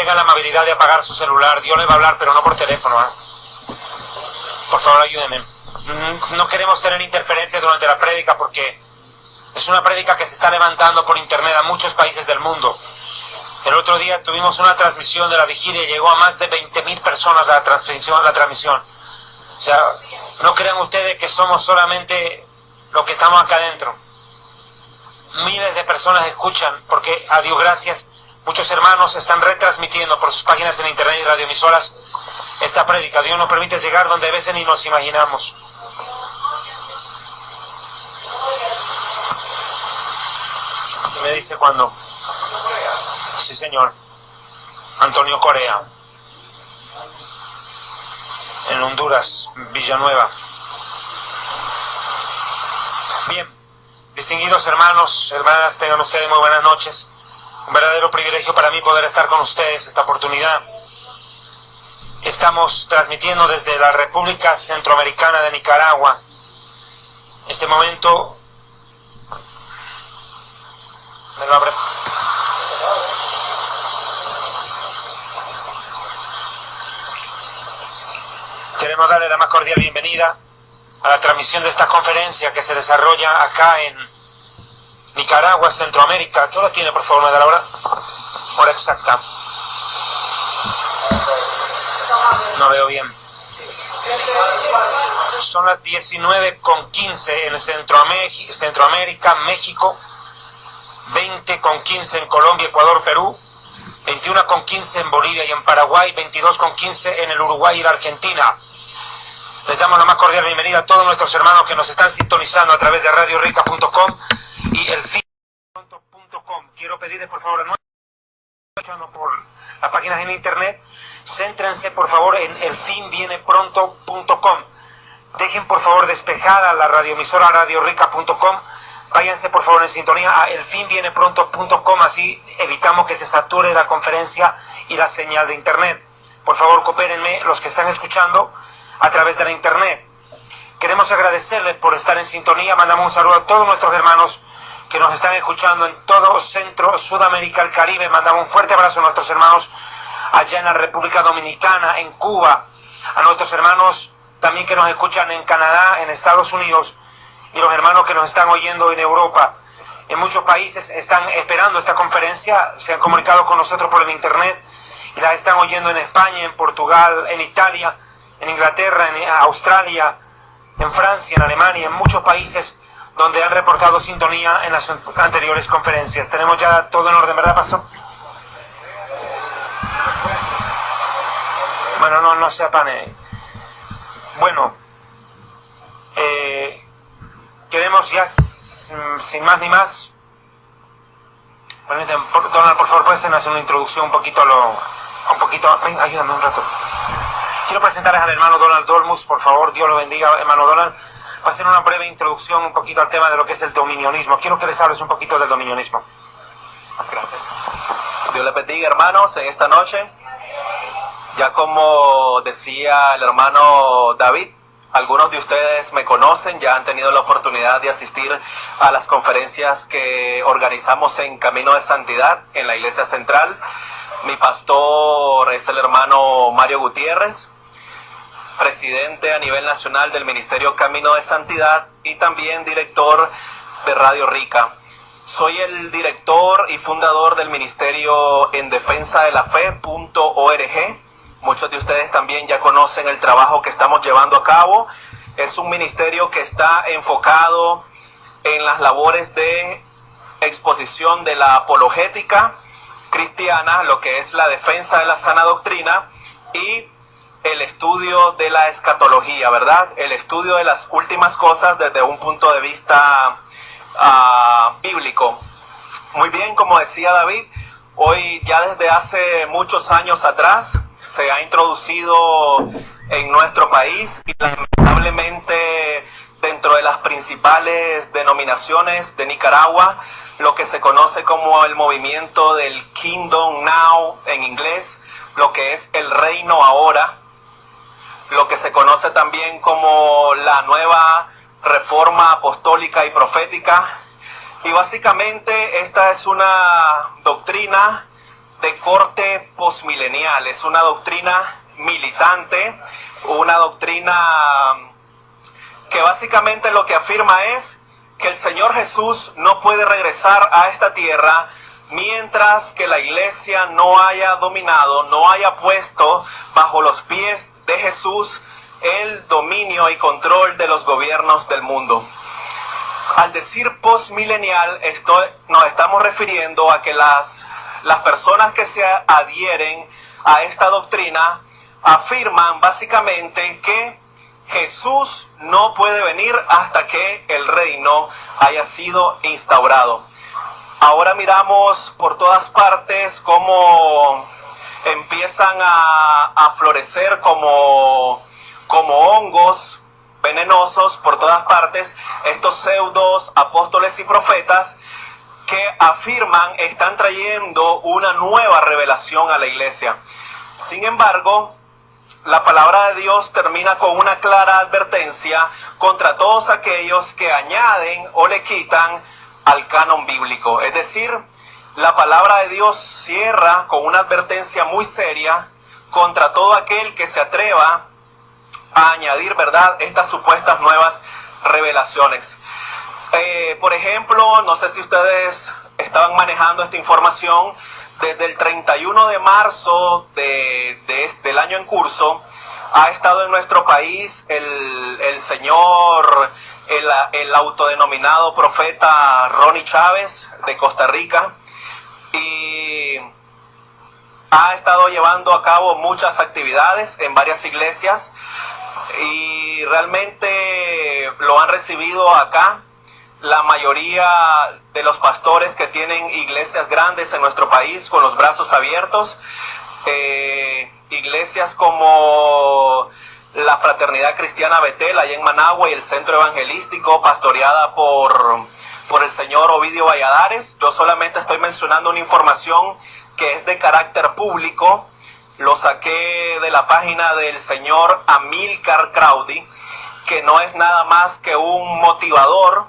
tengan la amabilidad de apagar su celular. Dios le va a hablar, pero no por teléfono, ¿eh? Por favor, ayúdenme. No queremos tener interferencia durante la prédica porque es una prédica que se está levantando por internet a muchos países del mundo. El otro día tuvimos una transmisión de la vigilia y llegó a más de 20.000 personas la transmisión. O sea, no crean ustedes que somos solamente los que estamos acá adentro. Miles de personas escuchan porque, a Dios gracias, muchos hermanos están retransmitiendo por sus páginas en internet y radioemisoras esta prédica. Dios nos permite llegar donde a veces ni nos imaginamos. Me dice cuándo. Sí, señor. Antonio Corea. En Honduras, Villanueva. Bien, distinguidos hermanos, hermanas, tengan ustedes muy buenas noches. Un verdadero privilegio para mí poder estar con ustedes esta oportunidad. Estamos transmitiendo desde la República Centroamericana de Nicaragua. Este momento me lo abre. Queremos darle la más cordial bienvenida a la transmisión de esta conferencia que se desarrolla acá en Nicaragua, Centroamérica. ¿Qué hora tiene, por favor? ¿Me da la hora? Hora exacta. No veo bien. Son las 19:15 en Centroamérica, México, 20:15 en Colombia, Ecuador, Perú, 21:15 en Bolivia y en Paraguay, 22:15 en el Uruguay y la Argentina. Les damos la más cordial bienvenida a todos nuestros hermanos que nos están sintonizando a través de radiorica.com y elfinvienepronto.com. Quiero pedirles, por favor, por las páginas en internet, céntrense por favor en elfinvienepronto.com. Dejen por favor despejada la radioemisora radiorica.com. Váyanse por favor en sintonía a elfinvienepronto.com, así evitamos que se sature la conferencia y la señal de internet. Por favor, coopérenme los que están escuchando a través de la internet. Queremos agradecerles por estar en sintonía. Mandamos un saludo a todos nuestros hermanos que nos están escuchando en todo Centro, Sudamérica, el Caribe. Mandamos un fuerte abrazo a nuestros hermanos allá en la República Dominicana, en Cuba, a nuestros hermanos también que nos escuchan en Canadá, en Estados Unidos, y los hermanos que nos están oyendo en Europa. En muchos países están esperando esta conferencia, se han comunicado con nosotros por el internet y la están oyendo en España, en Portugal, en Italia, en Inglaterra, en Australia, en Francia, en Alemania, en muchos países donde han reportado sintonía en las anteriores conferencias. Tenemos ya todo en orden, ¿verdad, Pastor? Bueno, no se apane. Bueno, queremos ya, sin más ni más, Donald, por favor, puedes hacer una introducción un poquito ayúdame un rato. Quiero presentarles al hermano Donald Dolmus, por favor, Dios lo bendiga, hermano Donald. Va a hacer una breve introducción un poquito al tema de lo que es el dominionismo. Quiero que les hables un poquito del dominionismo. Gracias. Dios les bendiga, hermanos, en esta noche. Ya como decía el hermano David, algunos de ustedes me conocen, ya han tenido la oportunidad de asistir a las conferencias que organizamos en Camino de Santidad, en la Iglesia Central. Mi pastor es el hermano Mario Gutiérrez, presidente a nivel nacional del Ministerio Camino de Santidad y también director de Radio Rica. Soy el director y fundador del Ministerio en Defensa de la Fe.org. Muchos de ustedes también ya conocen el trabajo que estamos llevando a cabo. Es un ministerio que está enfocado en las labores de exposición de la apologética cristiana, lo que es la defensa de la sana doctrina y el estudio de la escatología, ¿verdad? El estudio de las últimas cosas desde un punto de vista bíblico. Muy bien, como decía David, hoy ya desde hace muchos años atrás se ha introducido en nuestro país y lamentablemente dentro de las principales denominaciones de Nicaragua lo que se conoce como el movimiento del Kingdom Now en inglés, lo que es el reino ahora, lo que se conoce también como la nueva reforma apostólica y profética. Y básicamente esta es una doctrina de corte posmilenial. Es una doctrina militante, una doctrina que básicamente lo que afirma es que el Señor Jesús no puede regresar a esta tierra mientras que la iglesia no haya dominado, no haya puesto bajo los pies de Jesús el dominio y control de los gobiernos del mundo. Al decir postmilenial, nos estamos refiriendo a que las personas que se adhieren a esta doctrina afirman básicamente que Jesús no puede venir hasta que el reino haya sido instaurado. Ahora miramos por todas partes cómo empiezan a florecer como hongos venenosos por todas partes estos pseudos apóstoles y profetas que afirman están trayendo una nueva revelación a la iglesia. Sin embargo, la palabra de Dios termina con una clara advertencia contra todos aquellos que añaden o le quitan al canon bíblico. Es decir, la palabra de Dios cierra con una advertencia muy seria contra todo aquel que se atreva a añadir, ¿verdad?, estas supuestas nuevas revelaciones. Por ejemplo, no sé si ustedes estaban manejando esta información, desde el 31 de marzo del año en curso, ha estado en nuestro país el señor, el autodenominado profeta Ronnie Chávez de Costa Rica, y ha estado llevando a cabo muchas actividades en varias iglesias, y realmente lo han recibido acá la mayoría de los pastores que tienen iglesias grandes en nuestro país con los brazos abiertos. Iglesias como la Fraternidad Cristiana Betel allá en Managua y el Centro Evangelístico pastoreada por el señor Ovidio Valladares. Yo solamente estoy mencionando una información que es de carácter público. Lo saqué de la página del señor Amílcar Crowdy, que no es nada más que un motivador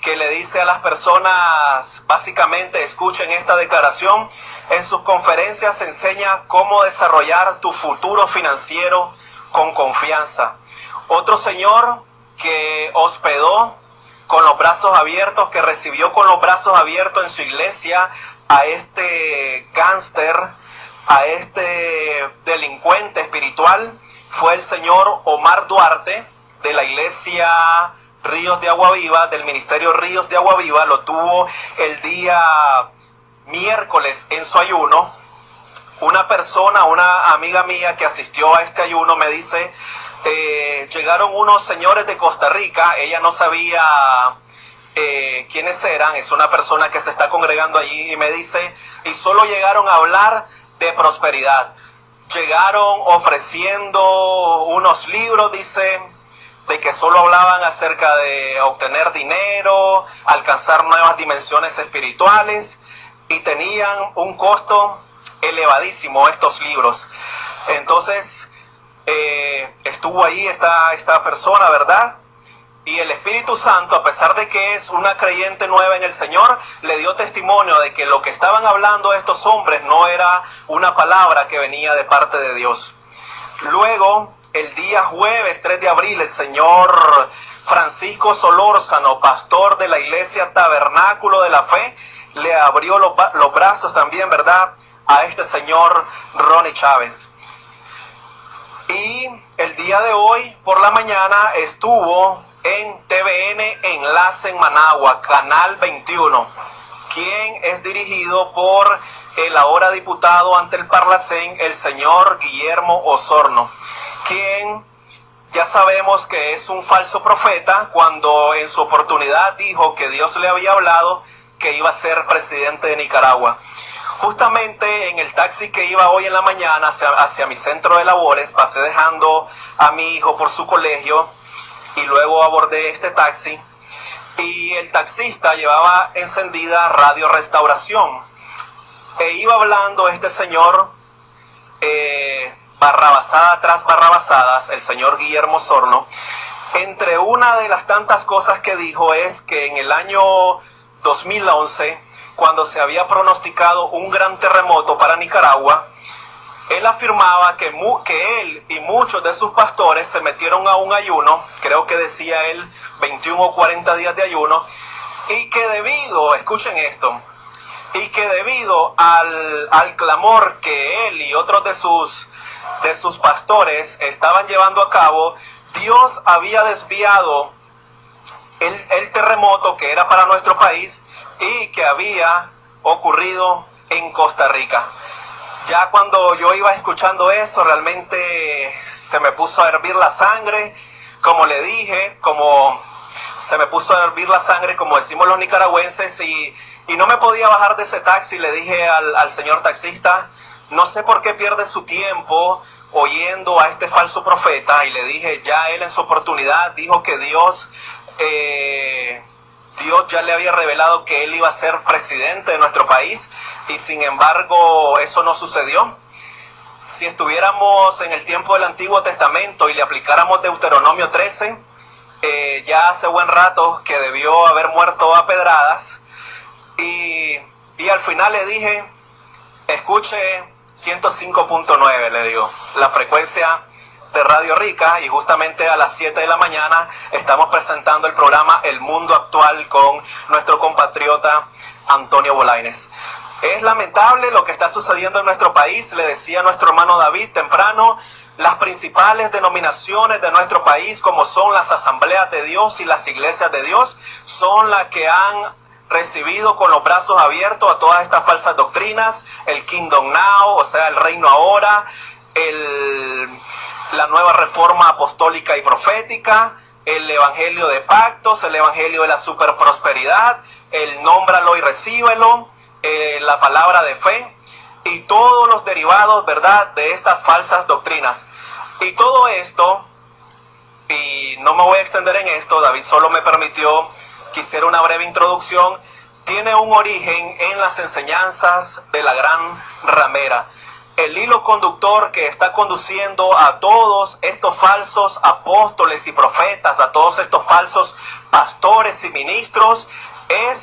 que le dice a las personas, básicamente, escuchen esta declaración: en sus conferencias enseña cómo desarrollar tu futuro financiero con confianza. Otro señor que hospedó con los brazos abiertos, que recibió con los brazos abiertos en su iglesia a este gángster, a este delincuente espiritual, fue el señor Omar Duarte, de la iglesia Ríos de Agua Viva, del ministerio Ríos de Agua Viva. Lo tuvo el día miércoles en su ayuno. Una persona, una amiga mía que asistió a este ayuno me dice, llegaron unos señores de Costa Rica, ella no sabía quiénes eran, es una persona que se está congregando allí, y me dice, y solo llegaron a hablar de prosperidad. Llegaron ofreciendo unos libros, dice, de que solo hablaban acerca de obtener dinero, alcanzar nuevas dimensiones espirituales, y tenían un costo elevadísimo estos libros. Entonces, estuvo ahí esta persona, ¿verdad? Y el Espíritu Santo, a pesar de que es una creyente nueva en el Señor, le dio testimonio de que lo que estaban hablando estos hombres no era una palabra que venía de parte de Dios. Luego, el día jueves 3 de abril, el señor Francisco Solórzano, pastor de la iglesia Tabernáculo de la Fe, le abrió los brazos también, ¿verdad?, a este señor Ronnie Chávez. Y el día de hoy, por la mañana, estuvo en TVN Enlace en Managua, Canal 21, quien es dirigido por el ahora diputado ante el Parlacén, el señor Guillermo Osorno, quien ya sabemos que es un falso profeta, cuando en su oportunidad dijo que Dios le había hablado que iba a ser presidente de Nicaragua. Justamente en el taxi que iba hoy en la mañana hacia mi centro de labores, pasé dejando a mi hijo por su colegio y luego abordé este taxi, y el taxista llevaba encendida Radio Restauración, e iba hablando este señor barrabasada tras barrabasadas, el señor Guillermo Osorno. Entre una de las tantas cosas que dijo es que en el año 2011 cuando se había pronosticado un gran terremoto para Nicaragua, él afirmaba que él y muchos de sus pastores se metieron a un ayuno, creo que decía él 21 o 40 días de ayuno, y que debido, escuchen esto, y que debido al clamor que él y otros de sus pastores estaban llevando a cabo, Dios había desviado el terremoto que era para nuestro país y que había ocurrido en Costa Rica. Ya cuando yo iba escuchando eso, realmente se me puso a hervir la sangre, como le dije, se me puso a hervir la sangre, como decimos los nicaragüenses, y no me podía bajar de ese taxi. Le dije al señor taxista, no sé por qué pierde su tiempo oyendo a este falso profeta, y le dije, ya él en su oportunidad dijo que Dios ya le había revelado que él iba a ser presidente de nuestro país, y sin embargo eso no sucedió. Si estuviéramos en el tiempo del Antiguo Testamento y le aplicáramos Deuteronomio 13, ya hace buen rato que debió haber muerto a pedradas, y al final le dije, escuche 105.9, le digo, la frecuencia de Radio Rica, y justamente a las 7 de la mañana estamos presentando el programa El Mundo Actual con nuestro compatriota Antonio Bolaines. Es lamentable lo que está sucediendo en nuestro país, le decía nuestro hermano David temprano. Las principales denominaciones de nuestro país, como son las Asambleas de Dios y las Iglesias de Dios, son las que han recibido con los brazos abiertos a todas estas falsas doctrinas, el Kingdom Now, o sea, el reino ahora, la nueva reforma apostólica y profética, el evangelio de pactos, el evangelio de la superprosperidad, el nómbralo y recíbelo, la palabra de fe, y todos los derivados, ¿verdad?, de estas falsas doctrinas. Y todo esto, y no me voy a extender en esto, David solo me permitió que hiciera una breve introducción, tiene un origen en las enseñanzas de la gran ramera. El hilo conductor que está conduciendo a todos estos falsos apóstoles y profetas, a todos estos falsos pastores y ministros, es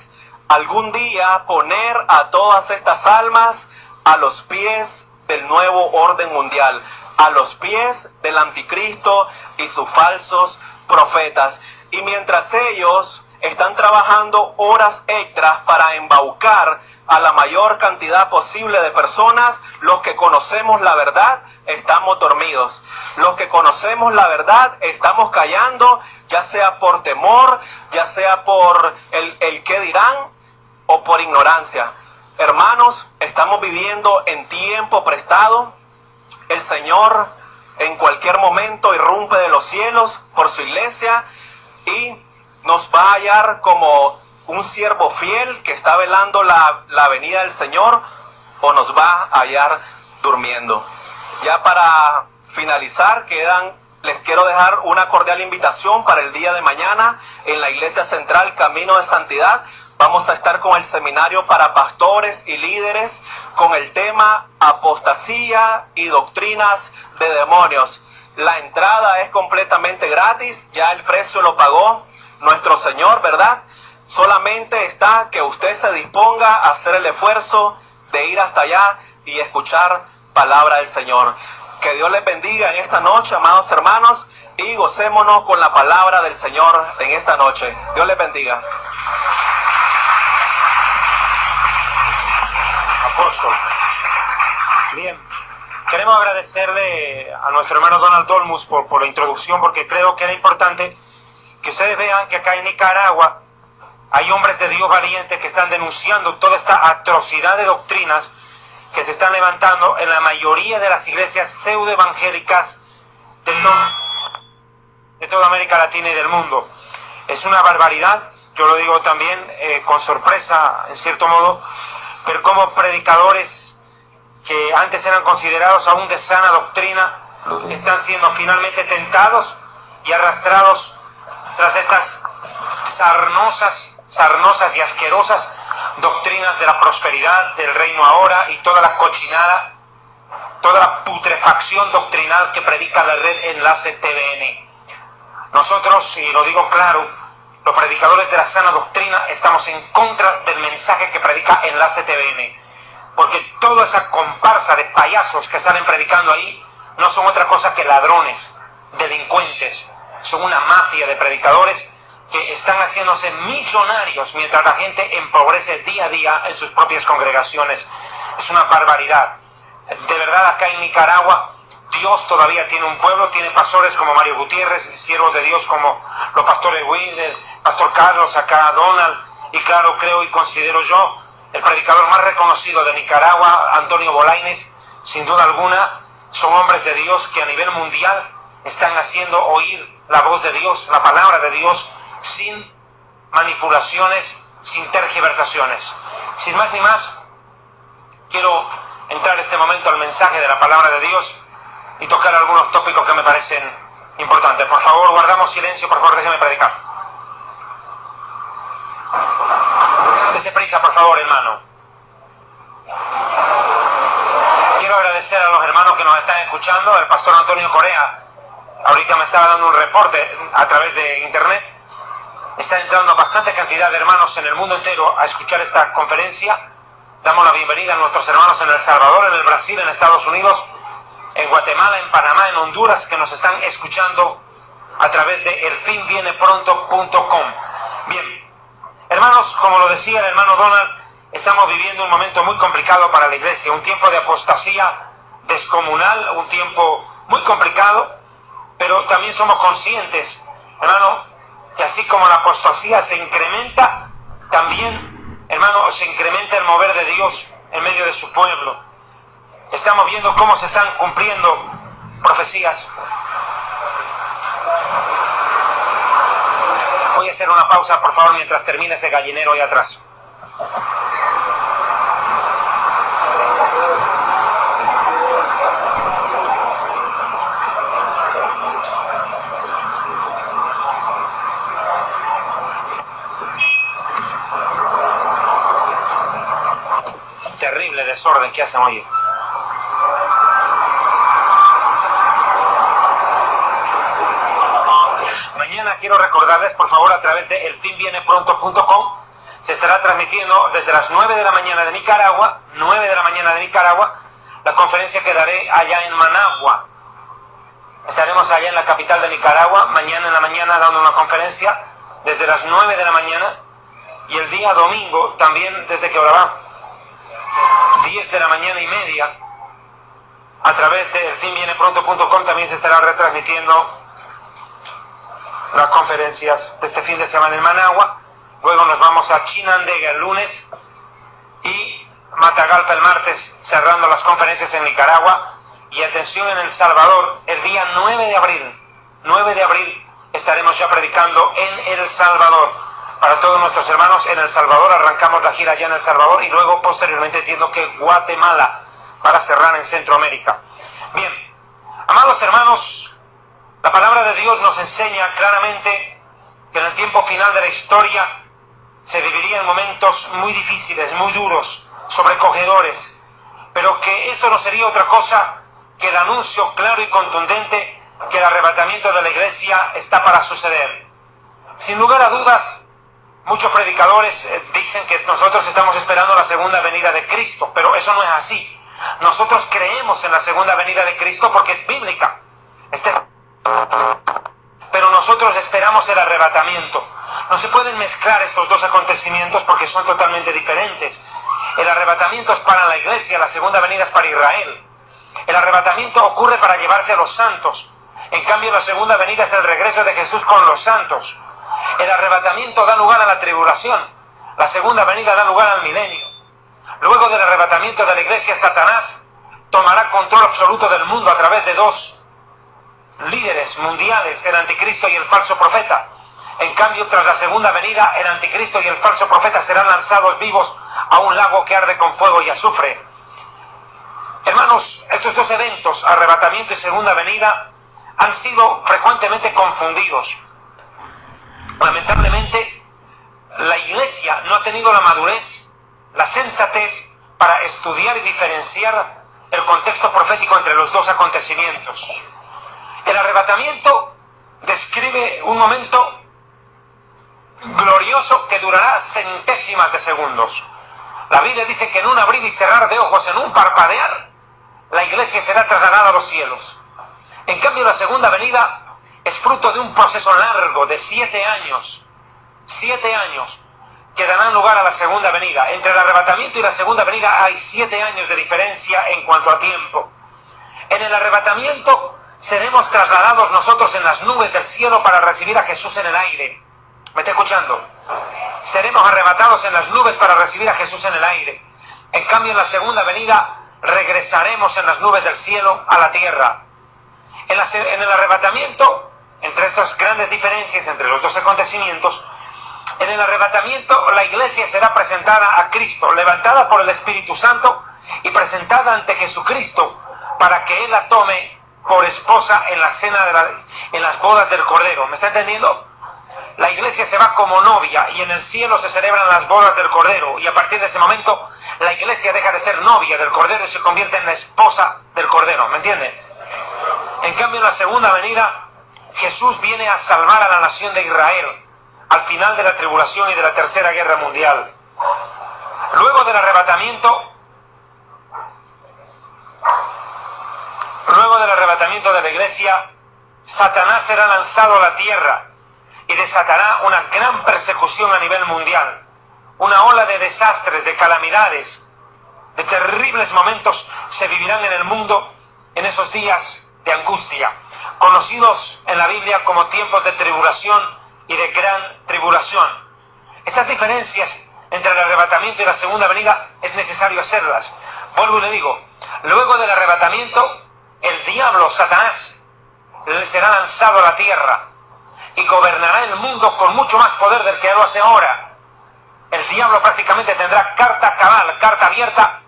algún día poner a todas estas almas a los pies del nuevo orden mundial, a los pies del anticristo y sus falsos profetas. Y mientras ellos están trabajando horas extras para embaucar a la mayor cantidad posible de personas, los que conocemos la verdad estamos dormidos. Los que conocemos la verdad estamos callando, ya sea por temor, ya sea por el qué dirán o por ignorancia. Hermanos, estamos viviendo en tiempo prestado. El Señor en cualquier momento irrumpe de los cielos por su iglesia y nos va a hallar como un siervo fiel que está velando la venida del Señor, o nos va a hallar durmiendo. Ya para finalizar, les quiero dejar una cordial invitación para el día de mañana en la Iglesia Central Camino de Santidad. Vamos a estar con el seminario para pastores y líderes con el tema Apostasía y Doctrinas de Demonios. La entrada es completamente gratis, ya el precio lo pagó nuestro Señor, ¿verdad? Solamente está que usted se disponga a hacer el esfuerzo de ir hasta allá y escuchar palabra del Señor. Que Dios les bendiga en esta noche, amados hermanos, y gocémonos con la palabra del Señor en esta noche. Dios les bendiga. Apóstol. Bien. Queremos agradecerle a nuestro hermano Donald Dolmus por la introducción, porque creo que era importante que ustedes vean que acá en Nicaragua hay hombres de Dios valientes que están denunciando toda esta atrocidad de doctrinas que se están levantando en la mayoría de las iglesias pseudoevangélicas de toda América Latina y del mundo. Es una barbaridad, yo lo digo también con sorpresa, en cierto modo, pero como predicadores que antes eran considerados aún de sana doctrina, están siendo finalmente tentados y arrastrados tras estas sarnosas y asquerosas doctrinas de la prosperidad, del reino ahora, y toda la cochinada, toda la putrefacción doctrinal que predica la red Enlace TVN. Nosotros, y lo digo claro, los predicadores de la sana doctrina, estamos en contra del mensaje que predica Enlace TVN, porque toda esa comparsa de payasos que salen predicando ahí no son otra cosa que ladrones, delincuentes, son una mafia de predicadores que están haciéndose millonarios mientras la gente empobrece día a día en sus propias congregaciones. Es una barbaridad. De verdad, acá en Nicaragua, Dios todavía tiene un pueblo, tiene pastores como Mario Gutiérrez, siervos de Dios como los pastores Will, el pastor Carlos, acá Donald, y claro, creo y considero yo, el predicador más reconocido de Nicaragua, Antonio Bolaines, sin duda alguna, son hombres de Dios que a nivel mundial están haciendo oír la voz de Dios, la palabra de Dios, sin manipulaciones, sin tergiversaciones. Sin más ni más, quiero entrar en este momento al mensaje de la palabra de Dios y tocar algunos tópicos que me parecen importantes. Por favor, guardamos silencio, por favor, déjeme predicar. Dese prisa, por favor, hermano. Quiero agradecer a los hermanos que nos están escuchando. El pastor Antonio Correa ahorita me estaba dando un reporte a través de internet. Está entrando bastante cantidad de hermanos en el mundo entero a escuchar esta conferencia. Damos la bienvenida a nuestros hermanos en El Salvador, en el Brasil, en Estados Unidos, en Guatemala, en Panamá, en Honduras, que nos están escuchando a través de elfinvienepronto.com. Bien, hermanos, como lo decía el hermano Donald, estamos viviendo un momento muy complicado para la iglesia, un tiempo de apostasía descomunal, un tiempo muy complicado, pero también somos conscientes, hermano, que así como la apostasía se incrementa, también, hermano, se incrementa el mover de Dios en medio de su pueblo. Estamos viendo cómo se están cumpliendo profecías. Voy a hacer una pausa, por favor, mientras termine ese gallinero ahí atrás. Terrible desorden que hacen hoy. Mañana quiero recordarles, por favor, a través de elfinvienepronto.com, se estará transmitiendo desde las 9 de la mañana de Nicaragua, la conferencia que daré allá en Managua. Estaremos allá en la capital de Nicaragua, mañana en la mañana dando una conferencia desde las 9 de la mañana, y el día domingo también desde que hora 10 de la mañana y media, a través de elfinvienepronto.com también se estará retransmitiendo las conferencias de este fin de semana en Managua. Luego nos vamos a Chinandega el lunes y Matagalpa el martes, cerrando las conferencias en Nicaragua. Y atención, en El Salvador, el día 9 de abril estaremos ya predicando en El Salvador. Para todos nuestros hermanos en El Salvador, arrancamos la gira allá en El Salvador y luego posteriormente entiendo que Guatemala, para cerrar en Centroamérica. Bien, amados hermanos, la palabra de Dios nos enseña claramente que en el tiempo final de la historia se vivirían momentos muy difíciles, muy duros, sobrecogedores, pero que eso no sería otra cosa que el anuncio claro y contundente que el arrebatamiento de la iglesia está para suceder. Sin lugar a dudas, muchos predicadores dicen que nosotros estamos esperando la segunda venida de Cristo, pero eso no es así. Nosotros creemos en la segunda venida de Cristo porque es bíblica. Pero nosotros esperamos el arrebatamiento. No se pueden mezclar estos dos acontecimientos porque son totalmente diferentes. El arrebatamiento es para la iglesia, la segunda venida es para Israel. El arrebatamiento ocurre para llevarse a los santos. En cambio, la segunda venida es el regreso de Jesús con los santos. El arrebatamiento da lugar a la tribulación. La segunda venida da lugar al milenio. Luego del arrebatamiento de la iglesia, Satanás tomará control absoluto del mundo a través de dos líderes mundiales, el anticristo y el falso profeta. En cambio, tras la segunda venida, el anticristo y el falso profeta serán lanzados vivos a un lago que arde con fuego y azufre. Hermanos, estos dos eventos, arrebatamiento y segunda venida, han sido frecuentemente confundidos. Lamentablemente, la iglesia no ha tenido la madurez, la sensatez para estudiar y diferenciar el contexto profético entre los dos acontecimientos. El arrebatamiento describe un momento durará centésimas de segundos. La Biblia dice que en un abrir y cerrar de ojos, en un parpadear, la iglesia será trasladada a los cielos. En cambio, la segunda venida es fruto de un proceso largo de 7 años. 7 años que darán lugar a la segunda venida. Entre el arrebatamiento y la segunda venida hay 7 años de diferencia en cuanto a tiempo. En el arrebatamiento seremos trasladados nosotros en las nubes del cielo para recibir a Jesús en el aire. ¿Me está escuchando? Seremos arrebatados en las nubes para recibir a Jesús en el aire. En cambio, en la segunda venida regresaremos en las nubes del cielo a la tierra. En el arrebatamiento, entre estas grandes diferencias entre los dos acontecimientos, en el arrebatamiento la iglesia será presentada a Cristo, levantada por el Espíritu Santo y presentada ante Jesucristo para que Él la tome por esposa en la cena en las bodas del Cordero. ¿Me está entendiendo? La iglesia se va como novia y en el cielo se celebran las bodas del Cordero, y a partir de ese momento la iglesia deja de ser novia del Cordero y se convierte en la esposa del Cordero. ¿Me entiende? En cambio, en la segunda venida Jesús viene a salvar a la nación de Israel al final de la tribulación y de la tercera guerra mundial. Luego del arrebatamiento de la iglesia, Satanás será lanzado a la tierra y desatará una gran persecución a nivel mundial. Una ola de desastres, de calamidades, de terribles momentos se vivirán en el mundo en esos días de angustia, conocidos en la Biblia como tiempos de tribulación y de gran tribulación. Estas diferencias entre el arrebatamiento y la segunda venida es necesario hacerlas. Vuelvo y le digo, luego del arrebatamiento, el diablo, Satanás, será lanzado a la tierra y gobernará el mundo con mucho más poder del que lo hace ahora. El diablo prácticamente tendrá carta cabal, carta abierta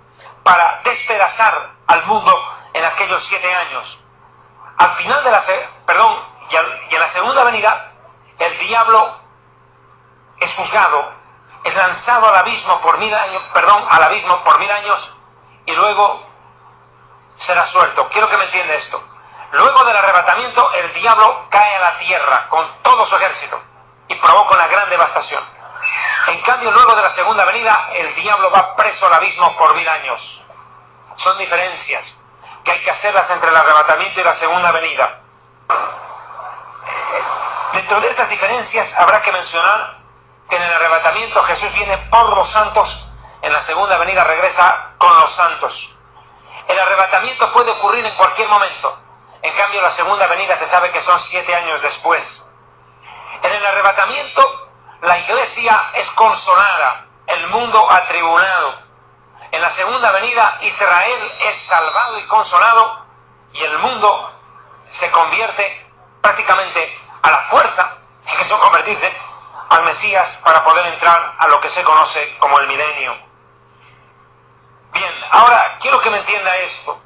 para despedazar al mundo en aquellos 7 años. Al final de y en la segunda venida, el diablo es juzgado, es lanzado al abismo por 1000 años, y luego será suelto. Quiero que me entienda esto. Luego del arrebatamiento, el diablo cae a la tierra con todo su ejército y provoca una gran devastación. En cambio, luego de la segunda venida, el diablo va preso al abismo por 1000 años. Son diferencias que hay que hacerlas entre el arrebatamiento y la segunda venida. Dentro de estas diferencias habrá que mencionar que en el arrebatamiento Jesús viene por los santos, en la segunda venida regresa con los santos. El arrebatamiento puede ocurrir en cualquier momento. En cambio, la segunda venida se sabe que son 7 años después. En el arrebatamiento, la iglesia es consolada, el mundo atribulado. En la segunda venida, Israel es salvado y consolado, y el mundo se convierte prácticamente a la fuerza, en que son convertirse al Mesías para poder entrar a lo que se conoce como el milenio. Bien, ahora quiero que me entienda esto.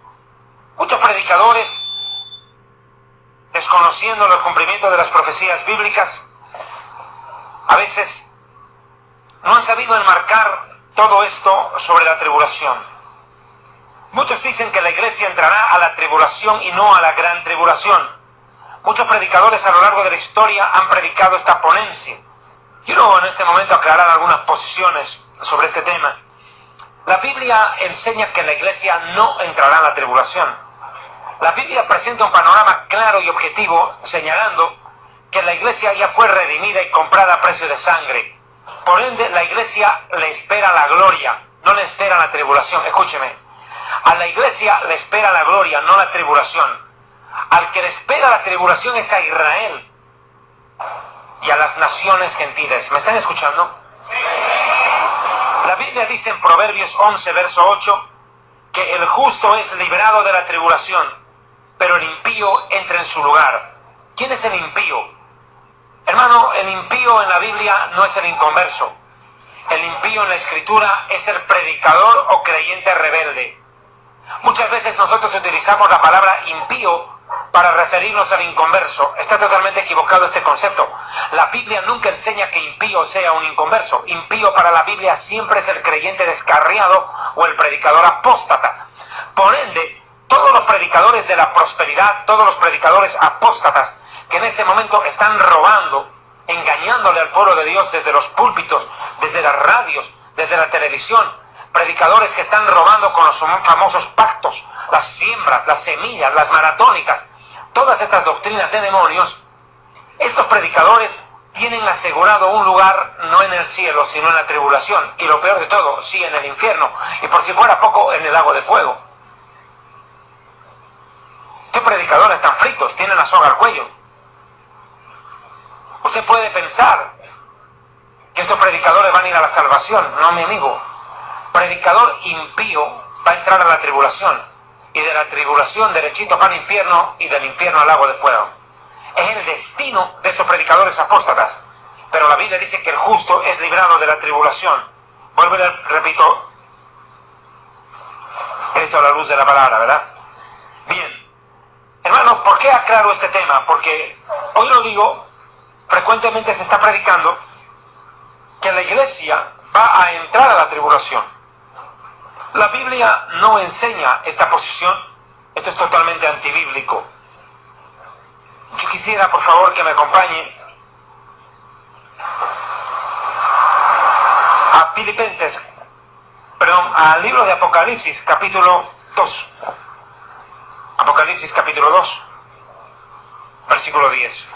Muchos predicadores, desconociendo los cumplimientos de las profecías bíblicas, a veces no han sabido enmarcar todo esto sobre la tribulación. Muchos dicen que la iglesia entrará a la tribulación y no a la gran tribulación. Muchos predicadores a lo largo de la historia han predicado esta ponencia. Quiero en este momento aclarar algunas posiciones sobre este tema. La Biblia enseña que la iglesia no entrará a la tribulación. La Biblia presenta un panorama claro y objetivo, señalando que la iglesia ya fue redimida y comprada a precio de sangre. Por ende, la iglesia le espera la gloria, no le espera la tribulación. Escúcheme, a la iglesia le espera la gloria, no la tribulación. Al que le espera la tribulación es a Israel y a las naciones gentiles. ¿Me están escuchando? La Biblia dice en Proverbios 11, verso 8, que el justo es librado de la tribulación, pero el impío entra en su lugar. ¿Quién es el impío? Hermano, el impío en la Biblia no es el inconverso. El impío en la Escritura es el predicador o creyente rebelde. Muchas veces nosotros utilizamos la palabra impío para referirnos al inconverso. Está totalmente equivocado este concepto. La Biblia nunca enseña que impío sea un inconverso. Impío para la Biblia siempre es el creyente descarriado o el predicador apóstata. Por ende, todos los predicadores de la prosperidad, todos los predicadores apóstatas que en este momento están robando, engañándole al pueblo de Dios desde los púlpitos desde las radios, desde la televisión, predicadores que están robando con los famosos pactos, las siembras, las semillas, las maratónicas, todas estas doctrinas de demonios. Estos predicadores tienen asegurado un lugar no en el cielo, sino en la tribulación, y lo peor de todo, sí, en el infierno, y por si fuera poco, en el lago de fuego. ¿Qué predicadores tan fritos? Tienen la soga al cuello. Usted puede pensar que estos predicadores van a ir a la salvación. No, mi amigo. Predicador impío va a entrar a la tribulación, y de la tribulación derechito para el infierno, y del infierno al lago de fuego. Es el destino de esos predicadores apóstatas. Pero la Biblia dice que el justo es librado de la tribulación. Vuelvo y le repito, esto a la luz de la palabra, ¿verdad? Bien. Hermanos, ¿por qué aclaro este tema? Porque hoy lo digo, frecuentemente se está predicando que la iglesia va a entrar a la tribulación. La Biblia no enseña esta posición. Esto es totalmente antibíblico. Yo quisiera, por favor, que me acompañe a Filipenses, al libro de Apocalipsis, capítulo 2. Apocalipsis, capítulo 2, versículo 10.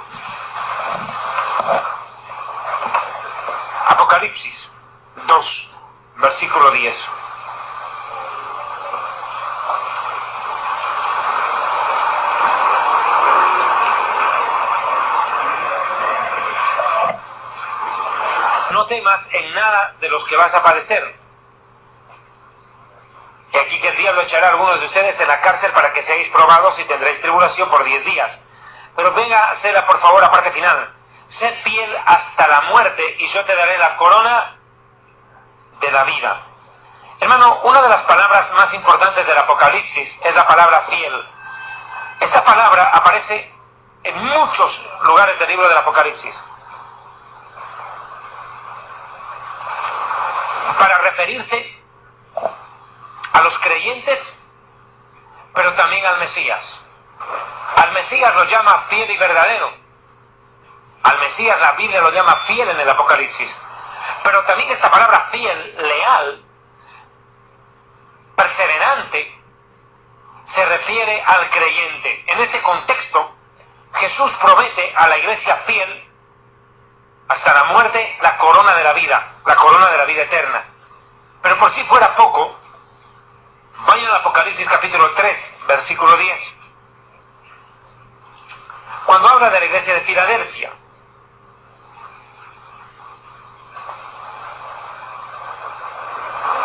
Apocalipsis 2, versículo 10. No temas en nada de los que vas a padecer. Y aquí que el diablo echará a algunos de ustedes en la cárcel para que seáis probados y tendréis tribulación por 10 días. Pero venga, séla por favor a parte final. Sed fiel hasta la muerte y yo te daré la corona de la vida. Hermano, una de las palabras más importantes del Apocalipsis es la palabra fiel. Esta palabra aparece en muchos lugares del libro del Apocalipsis para referirse a los creyentes, pero también al Mesías. Al Mesías lo llama fiel y verdadero. Al Mesías la Biblia lo llama fiel en el Apocalipsis. Pero también esta palabra fiel, leal, perseverante, se refiere al creyente. En este contexto, Jesús promete a la iglesia fiel hasta la muerte la corona de la vida eterna. Pero por si fuera poco, vaya al Apocalipsis capítulo 3, versículo 10. Cuando habla de la iglesia de Filadelfia,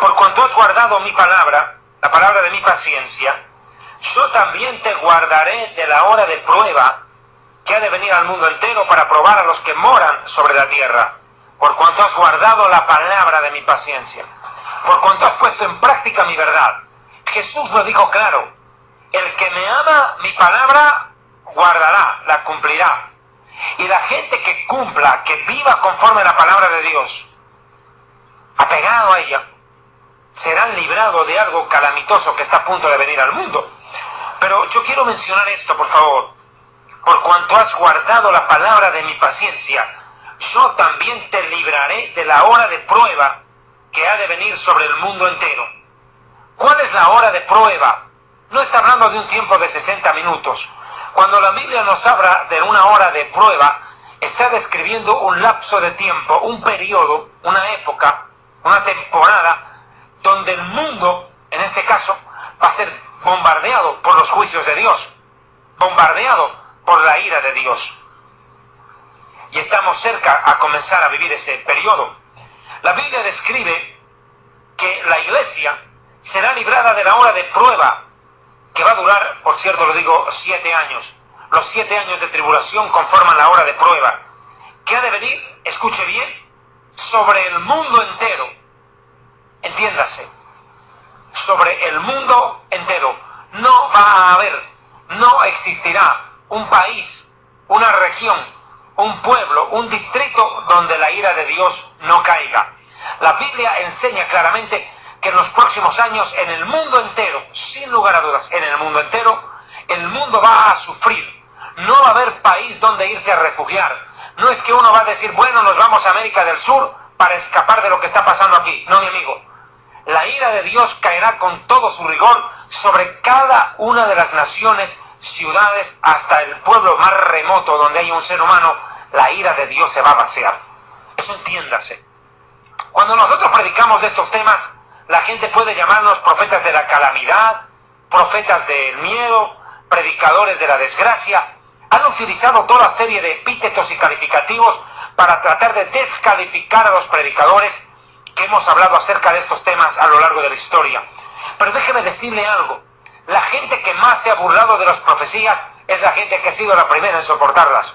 por cuanto has guardado mi palabra, la palabra de mi paciencia, yo también te guardaré de la hora de prueba que ha de venir al mundo entero para probar a los que moran sobre la tierra. Por cuanto has guardado la palabra de mi paciencia, por cuanto has puesto en práctica mi verdad. Jesús lo dijo claro: el que me ama, mi palabra guardará, la cumplirá. Y la gente que cumpla, que viva conforme a la palabra de Dios, apegado a ella, serán librados de algo calamitoso que está a punto de venir al mundo. Pero yo quiero mencionar esto, por favor. Por cuanto has guardado la palabra de mi paciencia, yo también te libraré de la hora de prueba que ha de venir sobre el mundo entero. ¿Cuál es la hora de prueba? No está hablando de un tiempo de 60 minutos. Cuando la Biblia nos habla de una hora de prueba, está describiendo un lapso de tiempo, un periodo, una época, una temporada, donde el mundo, en este caso, va a ser bombardeado por los juicios de Dios, bombardeado por la ira de Dios. Y estamos cerca a comenzar a vivir ese periodo. La Biblia describe que la iglesia será librada de la hora de prueba, que va a durar, por cierto lo digo, 7 años. Los 7 años de tribulación conforman la hora de prueba, que ha de venir, escuche bien, sobre el mundo entero. Entiéndase, sobre el mundo entero. No va a haber, no existirá un país, una región, un pueblo, un distrito donde la ira de Dios no caiga. La Biblia enseña claramente que en los próximos años, en el mundo entero, sin lugar a dudas, en el mundo entero, el mundo va a sufrir. No va a haber país donde irse a refugiar. No es que uno va a decir, bueno, nos vamos a América del Sur para escapar de lo que está pasando aquí. No, mi amigo. La ira de Dios caerá con todo su rigor sobre cada una de las naciones, ciudades, hasta el pueblo más remoto donde haya un ser humano. La ira de Dios se va a vaciar. Eso entiéndase. Cuando nosotros predicamos de estos temas, la gente puede llamarnos profetas de la calamidad, profetas del miedo, predicadores de la desgracia. Han utilizado toda serie de epítetos y calificativos para tratar de descalificar a los predicadores que hemos hablado acerca de estos temas a lo largo de la historia. Pero déjeme decirle algo. La gente que más se ha burlado de las profecías es la gente que ha sido la primera en soportarlas.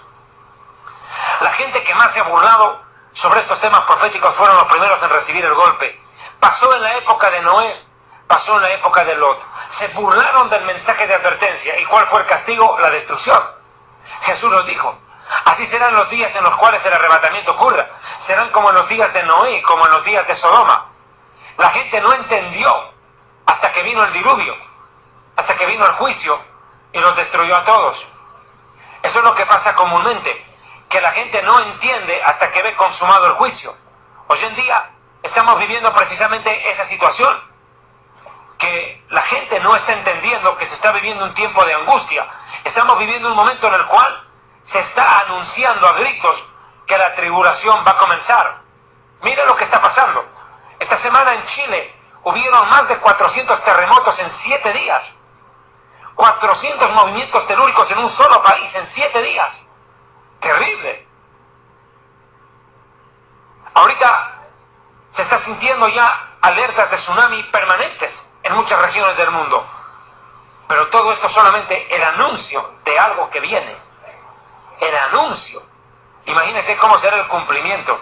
La gente que más se ha burlado sobre estos temas proféticos fueron los primeros en recibir el golpe. Pasó en la época de Noé, pasó en la época de Lot. Se burlaron del mensaje de advertencia. ¿Y cuál fue el castigo? La destrucción. Jesús nos dijo, así serán los días en los cuales el arrebatamiento ocurra. Serán como en los días de Noé, como en los días de Sodoma. La gente no entendió hasta que vino el diluvio, hasta que vino el juicio y los destruyó a todos. Eso es lo que pasa comúnmente, que la gente no entiende hasta que ve consumado el juicio. Hoy en día estamos viviendo precisamente esa situación, que la gente no está entendiendo que se está viviendo un tiempo de angustia. Estamos viviendo un momento en el cual se está anunciando a gritos que la tribulación va a comenzar. Mire lo que está pasando. Esta semana en Chile hubieron más de 400 terremotos en 7 días. 400 movimientos telúricos en un solo país en 7 días. Terrible. Ahorita se está sintiendo ya alertas de tsunami permanentes en muchas regiones del mundo. Pero todo esto es solamente el anuncio de algo que viene. El anuncio. Imagínense cómo será el cumplimiento.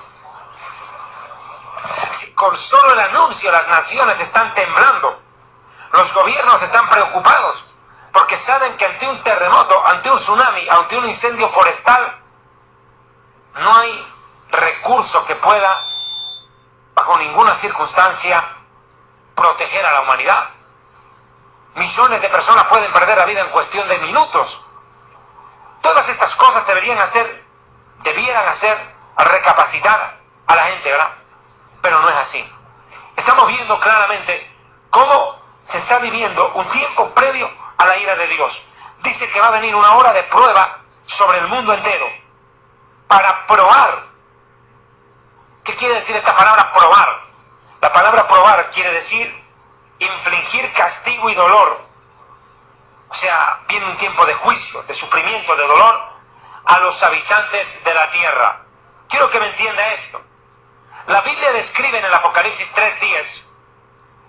Con solo el anuncio las naciones están temblando. Los gobiernos están preocupados porque saben que ante un terremoto, ante un tsunami, ante un incendio forestal, no hay recurso que pueda, bajo ninguna circunstancia, proteger a la humanidad. Millones de personas pueden perder la vida en cuestión de minutos. Todas estas cosas debieran hacer recapacitar a la gente, ¿verdad? Pero no es así. Estamos viendo claramente cómo se está viviendo un tiempo previo a la ira de Dios. Dice que va a venir una hora de prueba sobre el mundo entero para probar. ¿Qué quiere decir esta palabra probar? La palabra probar quiere decir infligir castigo y dolor. O sea, viene un tiempo de juicio, de sufrimiento, de dolor a los habitantes de la tierra. Quiero que me entienda esto. La Biblia describe en el Apocalipsis 3:10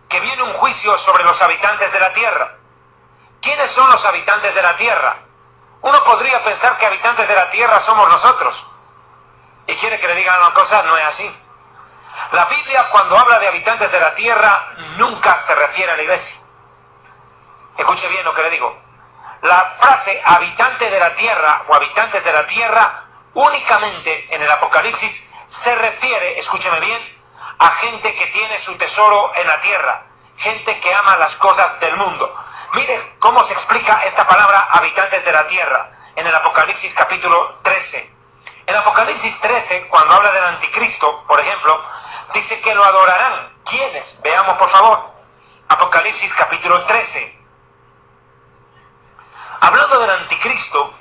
que viene un juicio sobre los habitantes de la tierra. ¿Quiénes son los habitantes de la tierra? Uno podría pensar que habitantes de la tierra somos nosotros. Y quiere que le digan una cosa, no es así. La Biblia, cuando habla de habitantes de la tierra, nunca se refiere a la iglesia. Escuche bien lo que le digo. La frase habitante de la tierra o habitantes de la tierra únicamente en el Apocalipsis se refiere, escúcheme bien, a gente que tiene su tesoro en la tierra, gente que ama las cosas del mundo. Mire cómo se explica esta palabra habitantes de la tierra en el Apocalipsis capítulo 13. En Apocalipsis 13, cuando habla del anticristo, por ejemplo, dice que lo adorarán. ¿Quiénes? Veamos por favor. Apocalipsis capítulo 13. Hablando del anticristo,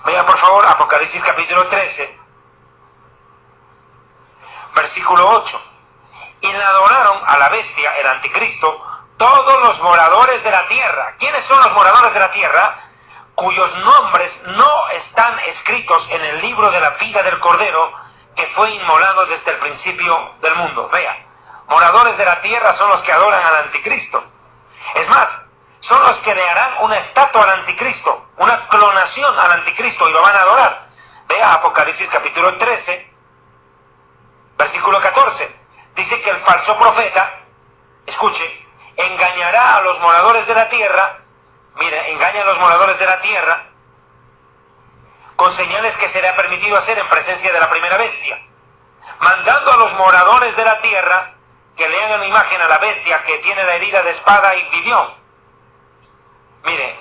vea por favor Apocalipsis capítulo 13, versículo 8. Y le adoraron a la bestia, el anticristo, todos los moradores de la tierra. ¿Quiénes son los moradores de la tierra? Cuyos nombres no están escritos en el libro de la vida del Cordero, que fue inmolado desde el principio del mundo. Vea, moradores de la tierra son los que adoran al anticristo. Es más, son los que le harán una estatua al anticristo, una clonación al anticristo y lo van a adorar. Vea Apocalipsis capítulo 13, versículo 14. Dice que el falso profeta, escuche, engañará a los moradores de la tierra. Mire, engaña a los moradores de la tierra con señales que se le ha permitido hacer en presencia de la primera bestia, mandando a los moradores de la tierra que le hagan imagen a la bestia que tiene la herida de espada y vivió. Mire,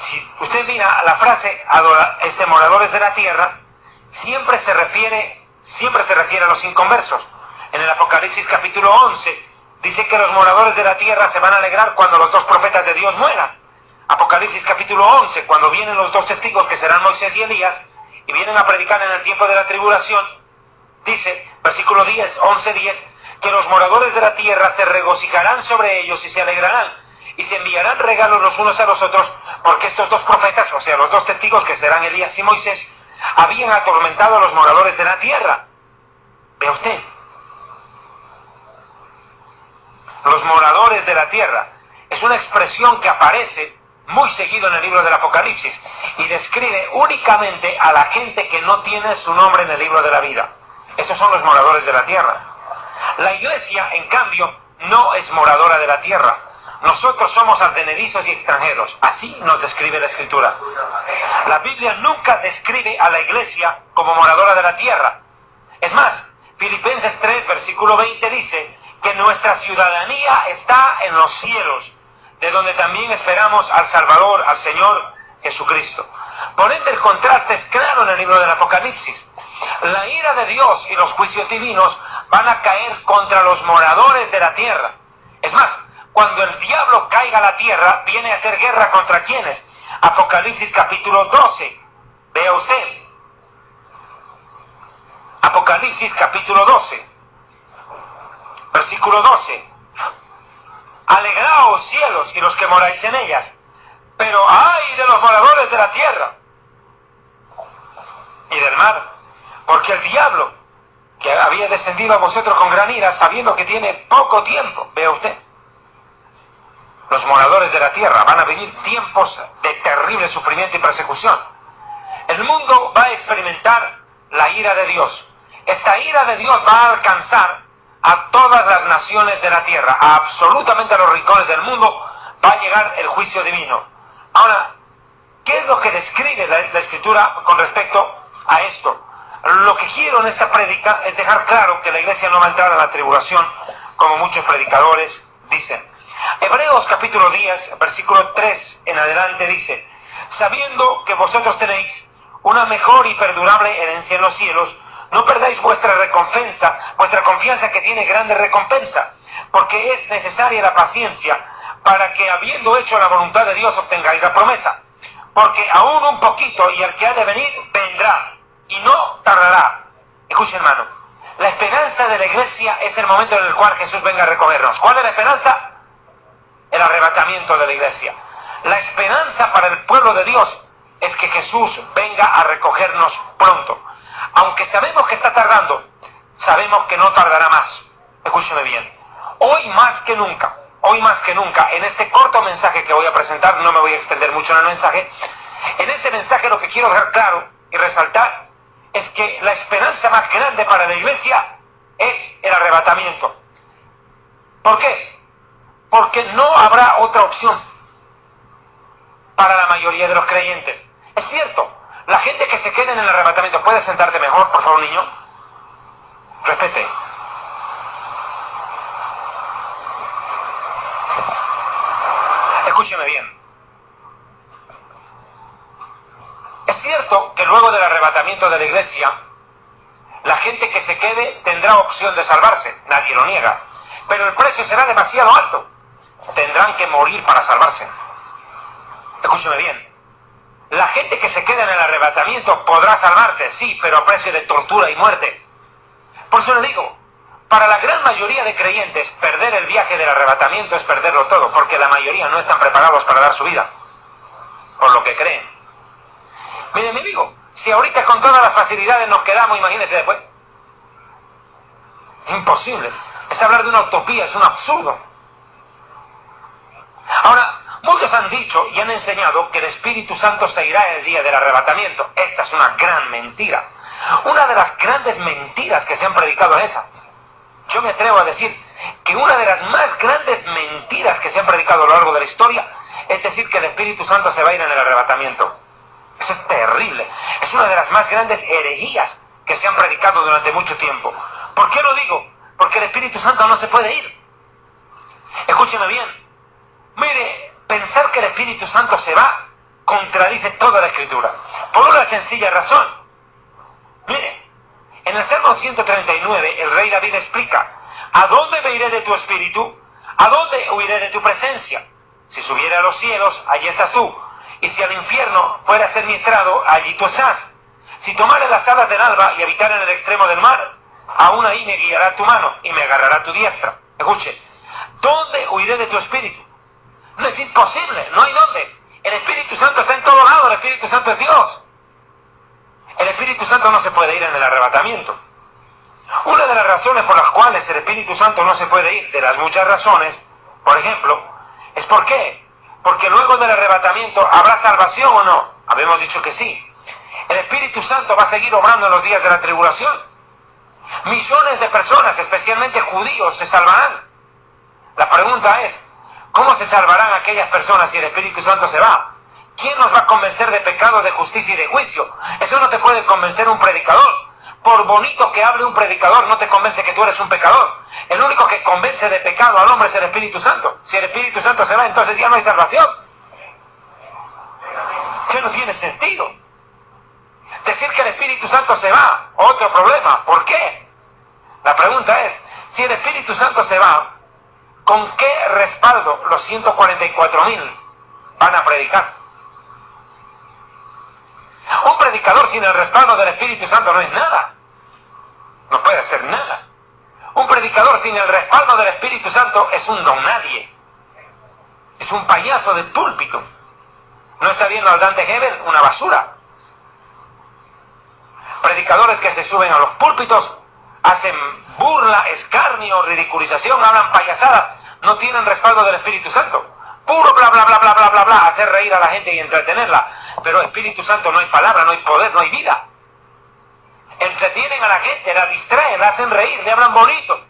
si usted mira la frase moradores de la tierra, siempre se refiere a los inconversos. En el Apocalipsis capítulo 11 dice que los moradores de la tierra se van a alegrar cuando los dos profetas de Dios mueran. Apocalipsis capítulo 11, cuando vienen los dos testigos que serán Moisés y Elías y vienen a predicar en el tiempo de la tribulación, dice, versículo 10, 11:10, que los moradores de la tierra se regocijarán sobre ellos y se alegrarán y se enviarán regalos los unos a los otros, porque estos dos profetas, o sea, los dos testigos que serán Elías y Moisés, habían atormentado a los moradores de la tierra. Vea usted, los moradores de la tierra es una expresión que aparece muy seguido en el libro del Apocalipsis y describe únicamente a la gente que no tiene su nombre en el libro de la vida. Esos son los moradores de la tierra. La iglesia, en cambio, no es moradora de la tierra. Nosotros somos advenedizos y extranjeros. Así nos describe la Escritura. La Biblia nunca describe a la iglesia como moradora de la tierra. Es más, Filipenses 3, versículo 20 dice que nuestra ciudadanía está en los cielos, de donde también esperamos al Salvador, al Señor Jesucristo. Por ende, el contraste es claro en el libro del Apocalipsis. La ira de Dios y los juicios divinos van a caer contra los moradores de la tierra. Es más, cuando el diablo caiga a la tierra, viene a hacer guerra contra quienes. Apocalipsis capítulo 12. Vea usted. Apocalipsis capítulo 12. Versículo 12. Alegraos cielos y los que moráis en ellas, pero ¡ay de los moradores de la tierra y del mar! Porque el diablo, que había descendido a vosotros con gran ira, sabiendo que tiene poco tiempo, vea usted, los moradores de la tierra van a vivir tiempos de terrible sufrimiento y persecución. El mundo va a experimentar la ira de Dios. Esta ira de Dios va a alcanzar a todas las naciones de la tierra, a absolutamente a los rincones del mundo, va a llegar el juicio divino. Ahora, ¿qué es lo que describe la Escritura con respecto a esto? Lo que quiero en esta prédica es dejar claro que la iglesia no va a entrar a la tribulación, como muchos predicadores dicen. Hebreos capítulo 10, versículo 3 en adelante dice, sabiendo que vosotros tenéis una mejor y perdurable herencia en los cielos, no perdáis vuestra recompensa, vuestra confianza que tiene grande recompensa, porque es necesaria la paciencia para que habiendo hecho la voluntad de Dios obtengáis la promesa. Porque aún un poquito y el que ha de venir vendrá y no tardará. Escuchen, hermano, la esperanza de la iglesia es el momento en el cual Jesús venga a recogernos. ¿Cuál es la esperanza? El arrebatamiento de la iglesia. La esperanza para el pueblo de Dios es que Jesús venga a recogernos pronto. Aunque sabemos que está tardando, sabemos que no tardará más. Escúcheme bien. Hoy más que nunca, en este corto mensaje que voy a presentar, no me voy a extender mucho en el mensaje, en este mensaje lo que quiero dejar claro y resaltar es que la esperanza más grande para la iglesia es el arrebatamiento. ¿Por qué? Porque no habrá otra opción para la mayoría de los creyentes. Es cierto, la gente que se quede en el arrebatamiento, ¿puede sentarte mejor, por favor, niño? Respete. Escúcheme bien. Es cierto que luego del arrebatamiento de la iglesia, la gente que se quede tendrá opción de salvarse, nadie lo niega, pero el precio será demasiado alto. Tendrán que morir para salvarse. Escúcheme bien. La gente que se queda en el arrebatamiento podrá salvarse, sí, pero a precio de tortura y muerte. Por eso le digo, para la gran mayoría de creyentes, perder el viaje del arrebatamiento es perderlo todo, porque la mayoría no están preparados para dar su vida, por lo que creen. Mire, mi amigo, si ahorita con todas las facilidades nos quedamos, imagínese después. Imposible. Es hablar de una utopía, es un absurdo. Ahora, muchos han dicho y han enseñado que el Espíritu Santo se irá el día del arrebatamiento. Esta es una gran mentira. Una de las grandes mentiras que se han predicado es esa. Yo me atrevo a decir que una de las más grandes mentiras que se han predicado a lo largo de la historia es decir que el Espíritu Santo se va a ir en el arrebatamiento. Eso es terrible. Es una de las más grandes herejías que se han predicado durante mucho tiempo. ¿Por qué lo digo? Porque el Espíritu Santo no se puede ir. Escúcheme bien. Mire, pensar que el Espíritu Santo se va contradice toda la Escritura. Por una sencilla razón. Mire, en el Salmo 139 el rey David explica: ¿a dónde me iré de tu espíritu? ¿A dónde huiré de tu presencia? Si subiera a los cielos, allí estás tú. Y si al infierno fuera a ser mi estrado, allí tú estás. Si tomare las alas del alba y habitar en el extremo del mar, aún ahí me guiará tu mano y me agarrará tu diestra. Escuche, ¿dónde huiré de tu espíritu? No, es imposible, no hay dónde. El Espíritu Santo está en todo lado, el Espíritu Santo es Dios. El Espíritu Santo no se puede ir en el arrebatamiento. Una de las razones por las cuales el Espíritu Santo no se puede ir, de las muchas razones, por ejemplo, es ¿por qué? Porque luego del arrebatamiento, ¿habrá salvación o no? Habemos dicho que sí. El Espíritu Santo va a seguir obrando en los días de la tribulación. Millones de personas, especialmente judíos, se salvarán. La pregunta es, ¿cómo se salvarán aquellas personas si el Espíritu Santo se va? ¿Quién nos va a convencer de pecado, de justicia y de juicio? Eso no te puede convencer un predicador. Por bonito que hable un predicador, no te convence que tú eres un pecador. El único que convence de pecado al hombre es el Espíritu Santo. Si el Espíritu Santo se va, entonces ya no hay salvación. Eso no tiene sentido. Decir que el Espíritu Santo se va, otro problema. ¿Por qué? La pregunta es, si el Espíritu Santo se va, ¿con qué respaldo los 144.000 van a predicar? Un predicador sin el respaldo del Espíritu Santo no es nada. No puede hacer nada. Un predicador sin el respaldo del Espíritu Santo es un don nadie. Es un payaso de púlpito. ¿No está viendo al Dante Gebel? Una basura. Predicadores que se suben a los púlpitos, hacen burla, escarnio, ridiculización, hablan payasadas, no tienen respaldo del Espíritu Santo. Puro bla bla bla bla bla bla bla, hacer reír a la gente y entretenerla. Pero Espíritu Santo no hay palabra, no hay poder, no hay vida. Entretienen a la gente, la distraen, la hacen reír, le hablan bonito,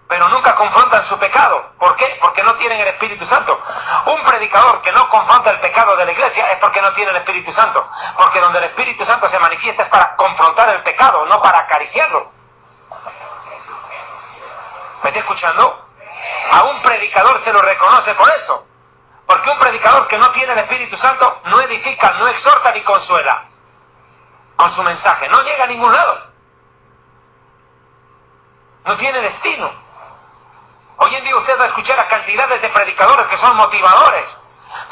pero nunca confrontan su pecado. ¿Por qué? Porque no tienen el Espíritu Santo. Un predicador que no confronta el pecado de la iglesia es porque no tiene el Espíritu Santo. Porque donde el Espíritu Santo se manifiesta es para confrontar el pecado, no para acariciarlo. ¿Me está escuchando? A un predicador se lo reconoce por eso. Porque un predicador que no tiene el Espíritu Santo no edifica, no exhorta ni consuela con su mensaje. No llega a ningún lado. No tiene destino. Hoy en día usted va a escuchar a cantidades de predicadores que son motivadores.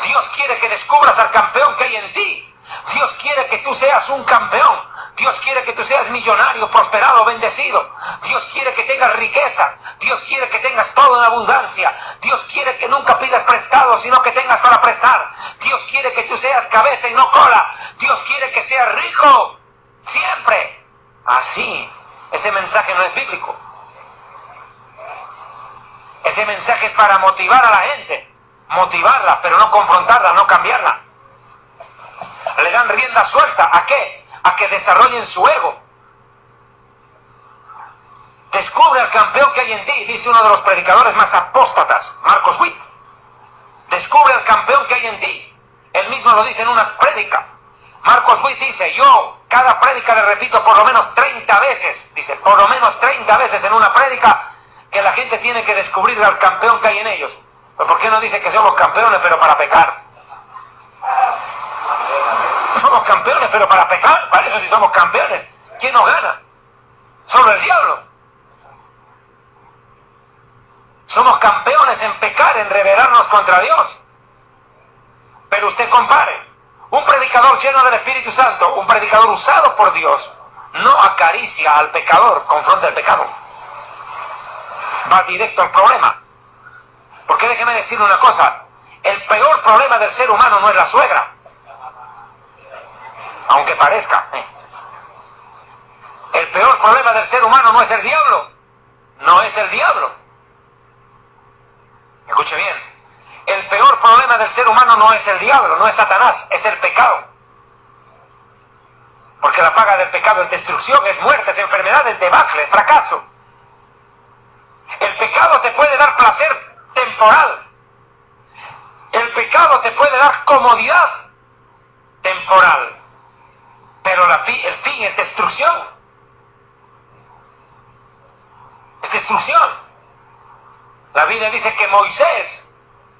Dios quiere que descubras al campeón que hay en ti. Dios quiere que tú seas un campeón. Dios quiere que tú seas millonario, prosperado, bendecido. Dios quiere que tengas riqueza. Dios quiere que tengas todo en abundancia. Dios quiere que nunca pidas prestado, sino que tengas para prestar. Dios quiere que tú seas cabeza y no cola. Dios quiere que seas rico. Siempre. Así. Ese mensaje no es bíblico. Ese mensaje es para motivar a la gente. Motivarla, pero no confrontarla, no cambiarla. Le dan rienda suelta. ¿A qué? A que desarrollen su ego. Descubre al campeón que hay en ti, dice uno de los predicadores más apóstatas, Marcos Witt. Descubre al campeón que hay en ti. Él mismo lo dice en una prédica. Marcos Witt dice, yo cada prédica le repito por lo menos 30 veces, dice, por lo menos 30 veces en una prédica, que la gente tiene que descubrir al campeón que hay en ellos. ¿Pero por qué no dice que somos campeones pero para pecar? Somos campeones, pero para pecar, para eso sí somos campeones. ¿Quién nos gana? Solo el diablo. Somos campeones en pecar, en rebelarnos contra Dios. Pero usted compare, un predicador lleno del Espíritu Santo, un predicador usado por Dios, no acaricia al pecador, confronta el pecado. Va directo al problema. Porque déjeme decirle una cosa, el peor problema del ser humano no es la suegra. Aunque parezca. El peor problema del ser humano no es el diablo. No es el diablo. Escuche bien. El peor problema del ser humano no es el diablo, no es Satanás, es el pecado. Porque la paga del pecado es destrucción, es muerte, es enfermedad, es debacle, es fracaso. El pecado te puede dar placer temporal. El pecado te puede dar comodidad temporal. Pero el fin es destrucción. Es destrucción. La Biblia dice que Moisés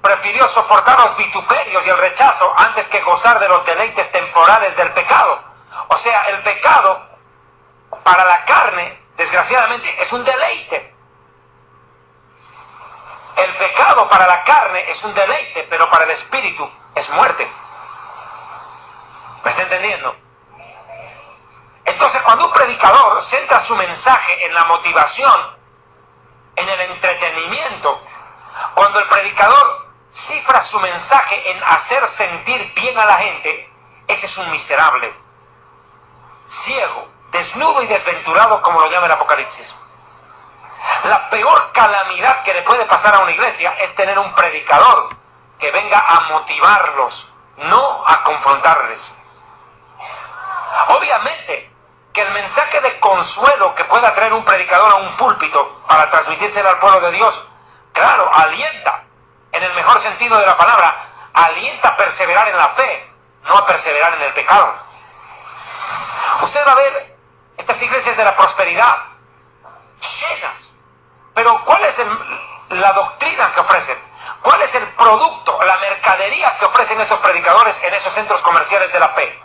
prefirió soportar los vituperios y el rechazo antes que gozar de los deleites temporales del pecado. O sea, el pecado para la carne, desgraciadamente, es un deleite. El pecado para la carne es un deleite, pero para el espíritu es muerte. ¿Me está entendiendo? Entonces, cuando un predicador centra su mensaje en la motivación, en el entretenimiento, cuando el predicador cifra su mensaje en hacer sentir bien a la gente, ese es un miserable, ciego, desnudo y desventurado, como lo llama el Apocalipsis. La peor calamidad que le puede pasar a una iglesia es tener un predicador que venga a motivarlos, no a confrontarles. Obviamente que el mensaje de consuelo que pueda traer un predicador a un púlpito para transmitírselo al pueblo de Dios, claro, alienta, en el mejor sentido de la palabra, alienta a perseverar en la fe, no a perseverar en el pecado. Usted va a ver estas iglesias de la prosperidad llenas, pero ¿cuál es la doctrina que ofrecen? ¿Cuál es el producto, la mercadería que ofrecen esos predicadores en esos centros comerciales de la fe?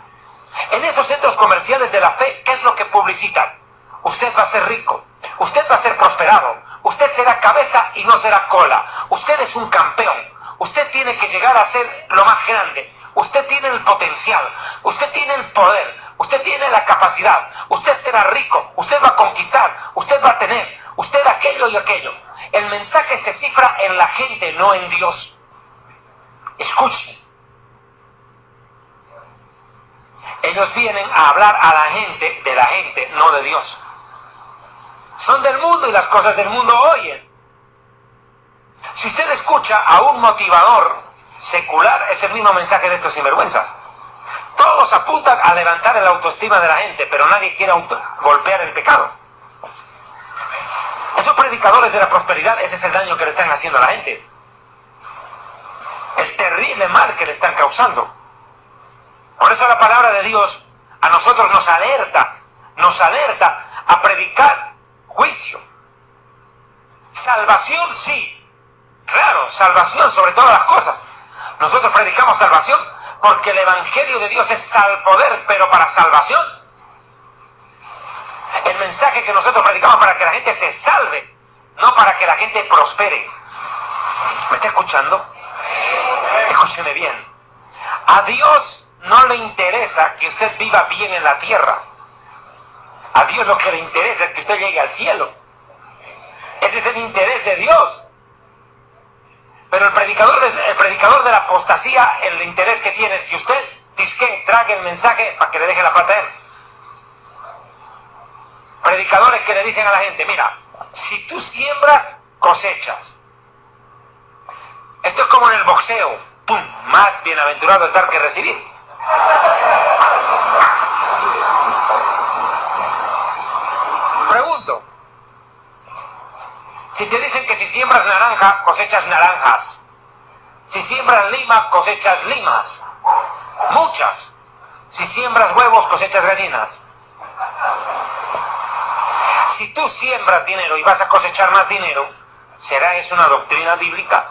En esos centros comerciales de la fe, ¿qué es lo que publicitan? Usted va a ser rico, usted va a ser prosperado, usted será cabeza y no será cola, usted es un campeón, usted tiene que llegar a ser lo más grande, usted tiene el potencial, usted tiene el poder, usted tiene la capacidad, usted será rico, usted va a conquistar, usted va a tener, usted aquello y aquello. El mensaje se cifra en la gente, no en Dios. Escuchen. Ellos vienen a hablar a la gente, de la gente, no de Dios. Son del mundo y las cosas del mundo oyen. Si usted escucha a un motivador secular, es el mismo mensaje de estos sinvergüenzas. Todos apuntan a levantar el autoestima de la gente, pero nadie quiere golpear el pecado. Esos predicadores de la prosperidad, ese es el daño que le están haciendo a la gente. El terrible mal que le están causando. Por eso la palabra de Dios a nosotros nos alerta a predicar juicio. Salvación sí, claro, salvación sobre todas las cosas. Nosotros predicamos salvación porque el Evangelio de Dios es salpoder, pero para salvación. El mensaje que nosotros predicamos para que la gente se salve, no para que la gente prospere. ¿Me está escuchando? Escúcheme bien. A Dios no le interesa que usted viva bien en la tierra. A Dios lo que le interesa es que usted llegue al cielo. Ese es el interés de Dios. Pero el predicador de la apostasía, el interés que tiene es que usted trague el mensaje para que le deje la plata a él. Predicadores que le dicen a la gente, mira, si tú siembras, cosechas. Esto es como en el boxeo. ¡Pum! Más bienaventurado es dar que recibir. Pregunto, si te dicen que si siembras naranja, cosechas naranjas, si siembras lima, cosechas limas, muchas, si siembras huevos, cosechas gallinas. Si tú siembras dinero y vas a cosechar más dinero, ¿será eso una doctrina bíblica?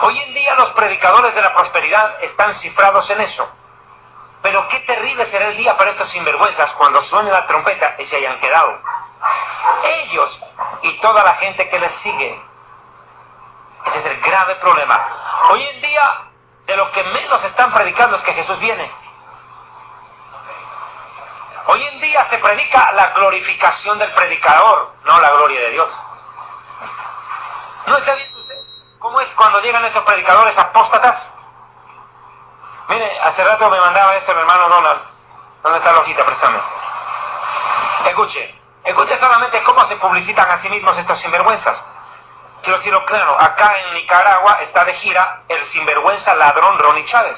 Hoy en día los predicadores de la prosperidad están cifrados en eso. Pero qué terrible será el día para estos sinvergüenzas cuando suene la trompeta y se hayan quedado. Ellos y toda la gente que les sigue. Ese es el grave problema. Hoy en día, de lo que menos están predicando es que Jesús viene. Hoy en día se predica la glorificación del predicador, no la gloria de Dios. ¿No está viendo usted cómo es cuando llegan esos predicadores apóstatas? Mire, hace rato me mandaba esto el hermano Donald. ¿Dónde está la hojita? Préstame. Escuche solamente cómo se publicitan a sí mismos estos sinvergüenzas. Quiero decirlo claro, acá en Nicaragua está de gira el sinvergüenza ladrón Ronnie Chávez.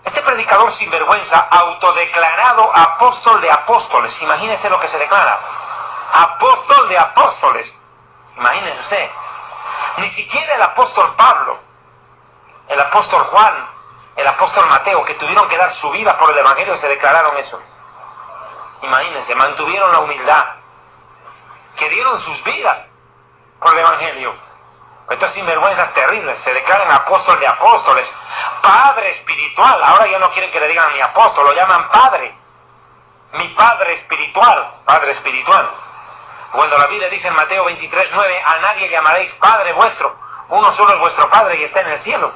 Este predicador sinvergüenza, autodeclarado apóstol de apóstoles, imagínese lo que se declara. Apóstol de apóstoles. Imagínese usted. Ni siquiera el apóstol Pablo, el apóstol Juan, el apóstol Mateo, que tuvieron que dar su vida por el Evangelio, se declararon eso. Imagínense, mantuvieron la humildad, que dieron sus vidas por el Evangelio. Estos sinvergüenzas terribles se declaran apóstol de apóstoles, padre espiritual. Ahora ya no quieren que le digan ni apóstol, lo llaman padre. mi Padre espiritual, Padre espiritual. Cuando la Biblia dice en Mateo 23:9, a nadie llamaréis Padre vuestro, uno solo es vuestro Padre y está en el cielo.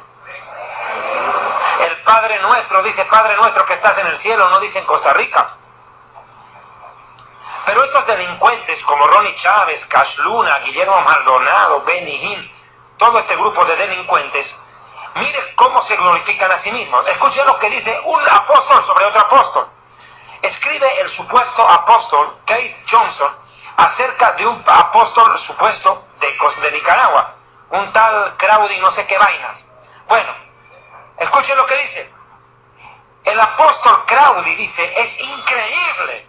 El Padre nuestro, dice Padre nuestro que estás en el cielo, no dice en Costa Rica. Pero estos delincuentes como Ronnie Chávez, Cash Luna, Guillermo Maldonado, Benny Hill, todo este grupo de delincuentes, mire cómo se glorifican a sí mismos. Escuchen lo que dice un apóstol sobre otro apóstol. Escribe el supuesto apóstol Keith Johnson acerca de un apóstol supuesto de Nicaragua, un tal Crowdy no sé qué vainas. Bueno, escuchen lo que dice. El apóstol Crowdy dice, es increíble,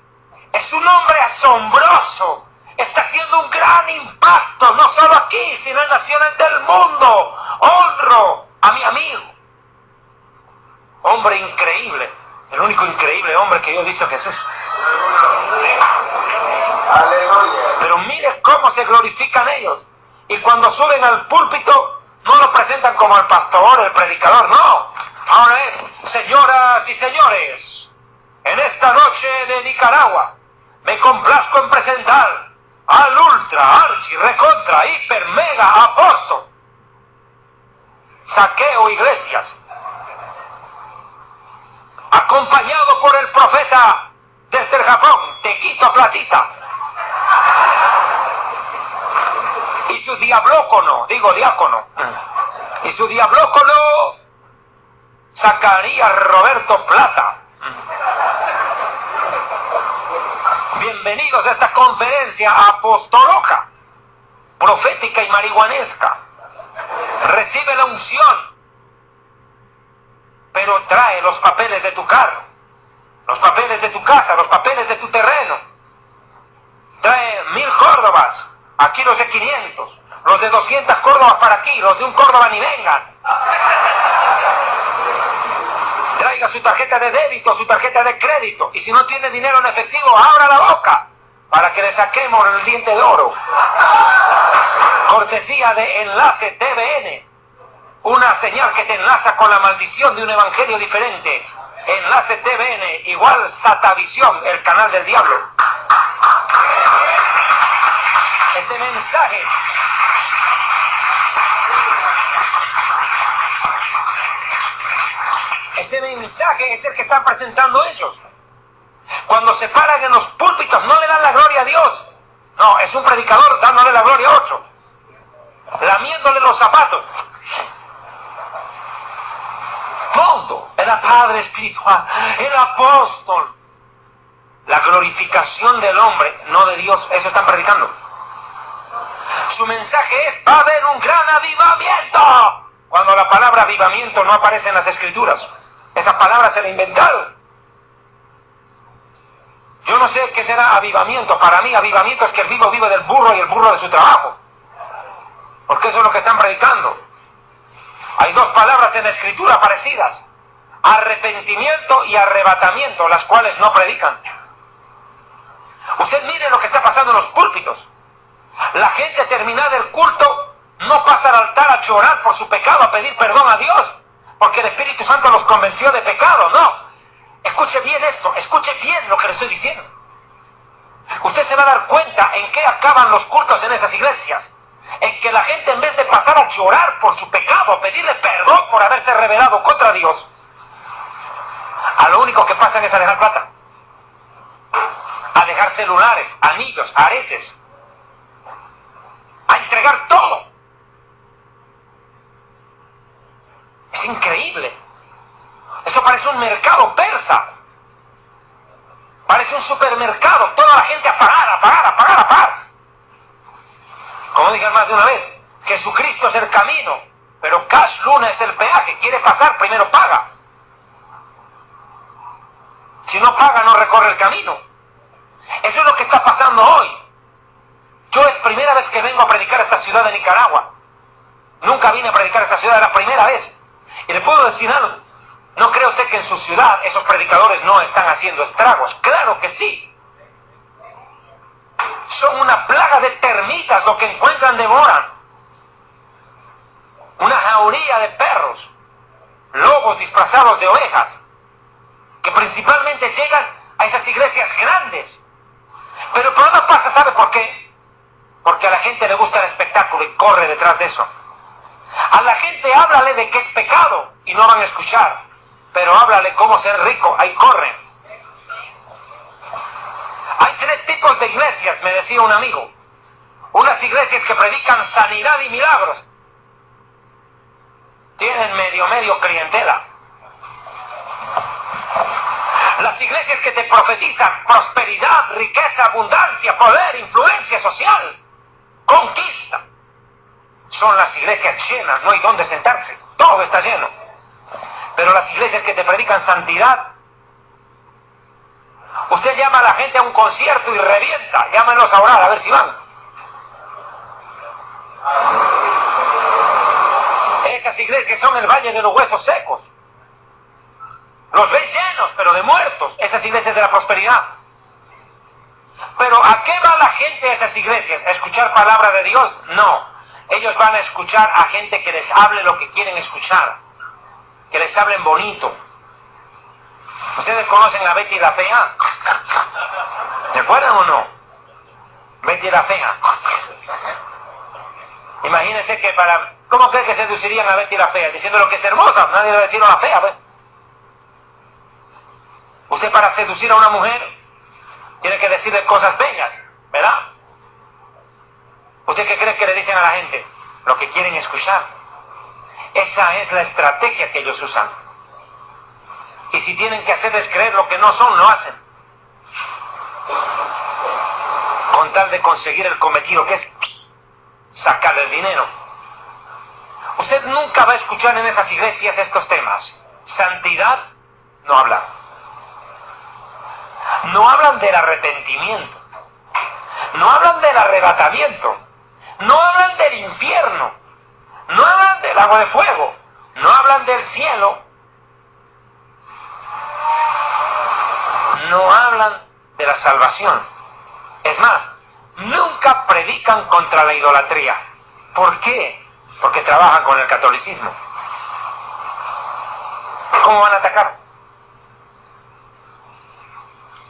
es un hombre asombroso, está haciendo un gran impacto, no solo aquí, sino en naciones del mundo. Honro a mi amigo. Hombre increíble, el único increíble hombre que yo he visto, Jesús. Aleluya. Pero mire cómo se glorifican ellos. Y cuando suben al púlpito, no lo presentan como el pastor, el predicador, no. Ahora es, señoras y señores, en esta noche de Nicaragua, me complazco en presentar al ultra, archi, recontra, hiper, mega apóstol Saqueo Iglesias, acompañado por el profeta desde el Japón, Tequito Platita, y su diablócono, y su diablócono Zacarías Roberto Plata. Bienvenidos a esta conferencia apostoloca, profética y marihuanesca. Recibe la unción, pero trae los papeles de tu carro, los papeles de tu casa, los papeles de tu terreno. Trae 1000 Córdobas, aquí los de 500, los de 200 Córdobas para aquí, los de un Córdoba ni vengan. Traiga su tarjeta de débito, su tarjeta de crédito, y si no tiene dinero en efectivo, abra la boca para que le saquemos el diente de oro. Cortesía de Enlace TVN, una señal que te enlaza con la maldición de un evangelio diferente. Enlace TVN igual Satavisión, el canal del diablo. Este mensaje es el que están presentando ellos. Cuando se paran en los púlpitos no le dan la gloria a Dios. No, es un predicador dándole la gloria a otro, lamiéndole los zapatos. Mundo, el Padre espiritual, el apóstol. La glorificación del hombre, no de Dios, eso están predicando. Su mensaje es, va a haber un gran avivamiento. Cuando la palabra avivamiento no aparece en las escrituras. Esa palabra se la inventaron. Yo no sé qué será avivamiento. Para mí avivamiento es que el vivo vive del burro y el burro de su trabajo. Porque eso es lo que están predicando. Hay dos palabras en la escritura parecidas: arrepentimiento y arrebatamiento, las cuales no predican. Usted mire lo que está pasando en los púlpitos. La gente terminada el culto no pasa al altar a llorar por su pecado, a pedir perdón a Dios, porque el Espíritu Santo los convenció de pecado. No. Escuche bien esto, escuche bien lo que le estoy diciendo. Usted se va a dar cuenta en qué acaban los cultos en esas iglesias. En que la gente, en vez de pasar a llorar por su pecado, a pedirle perdón por haberse rebelado contra Dios, a lo único que pasan es a dejar plata, a dejar celulares, anillos, aretes, a entregar todo. Es increíble. Eso parece un mercado persa. Parece un supermercado. Toda la gente a pagar, a pagar, a pagar, a pagar. Como dije más de una vez, Jesucristo es el camino, pero Cash Luna es el peaje. Quiere pasar, primero paga. Si no paga, no recorre el camino. Eso es lo que está pasando hoy. Yo es primera vez que vengo a predicar a esta ciudad de Nicaragua. Nunca vine a predicar a esta ciudad, era la primera vez. Y le puedo decir algo. ¿No cree usted que en su ciudad esos predicadores no están haciendo estragos? ¡Claro que sí! Son una plaga de termitas, lo que encuentran devoran. Una jauría de perros, lobos disfrazados de ovejas, que principalmente llegan a esas iglesias grandes. Pero el problema pasa, ¿sabe por qué? Porque a la gente le gusta el espectáculo y corre detrás de eso. A la gente háblale de que es pecado y no van a escuchar, pero háblale cómo ser rico, ahí corren. Hay 3 tipos de iglesias, me decía un amigo. Unas iglesias que predican sanidad y milagros. Tienen medio clientela. Las iglesias que te profetizan prosperidad, riqueza, abundancia, poder, influencia social, conquista, son las iglesias llenas, no hay dónde sentarse, todo está lleno. Pero las iglesias que te predican santidad, usted llama a la gente a un concierto y revienta, llámenlos a orar a ver si van. Esas iglesias son el valle de los huesos secos. Los ves llenos, pero de muertos, esas iglesias de la prosperidad. Pero ¿a qué va la gente a esas iglesias? ¿A escuchar palabra de Dios? No. Ellos van a escuchar a gente que les hable lo que quieren escuchar. Que les hablen bonito. ¿Ustedes conocen a Betty la Fea? ¿Se acuerdan o no? Betty la Fea. Imagínense que para... ¿Cómo creen que seducirían a Betty la Fea? Diciéndole que es hermosa. Nadie le va a decir a la fea, ¿ves? Usted para seducir a una mujer tiene que decirle cosas bellas, ¿verdad? ¿Usted qué cree que le dicen a la gente? Lo que quieren escuchar. Esa es la estrategia que ellos usan. Y si tienen que hacerles creer lo que no son, lo hacen. Con tal de conseguir el cometido, que es sacar el dinero. Usted nunca va a escuchar en esas iglesias estos temas. Santidad, no hablan. No hablan del arrepentimiento. No hablan del arrebatamiento. No hablan del infierno. No hablan del agua de fuego. No hablan del cielo. No hablan de la salvación. Es más, nunca predican contra la idolatría. ¿Por qué? Porque trabajan con el catolicismo. ¿Cómo van a atacar?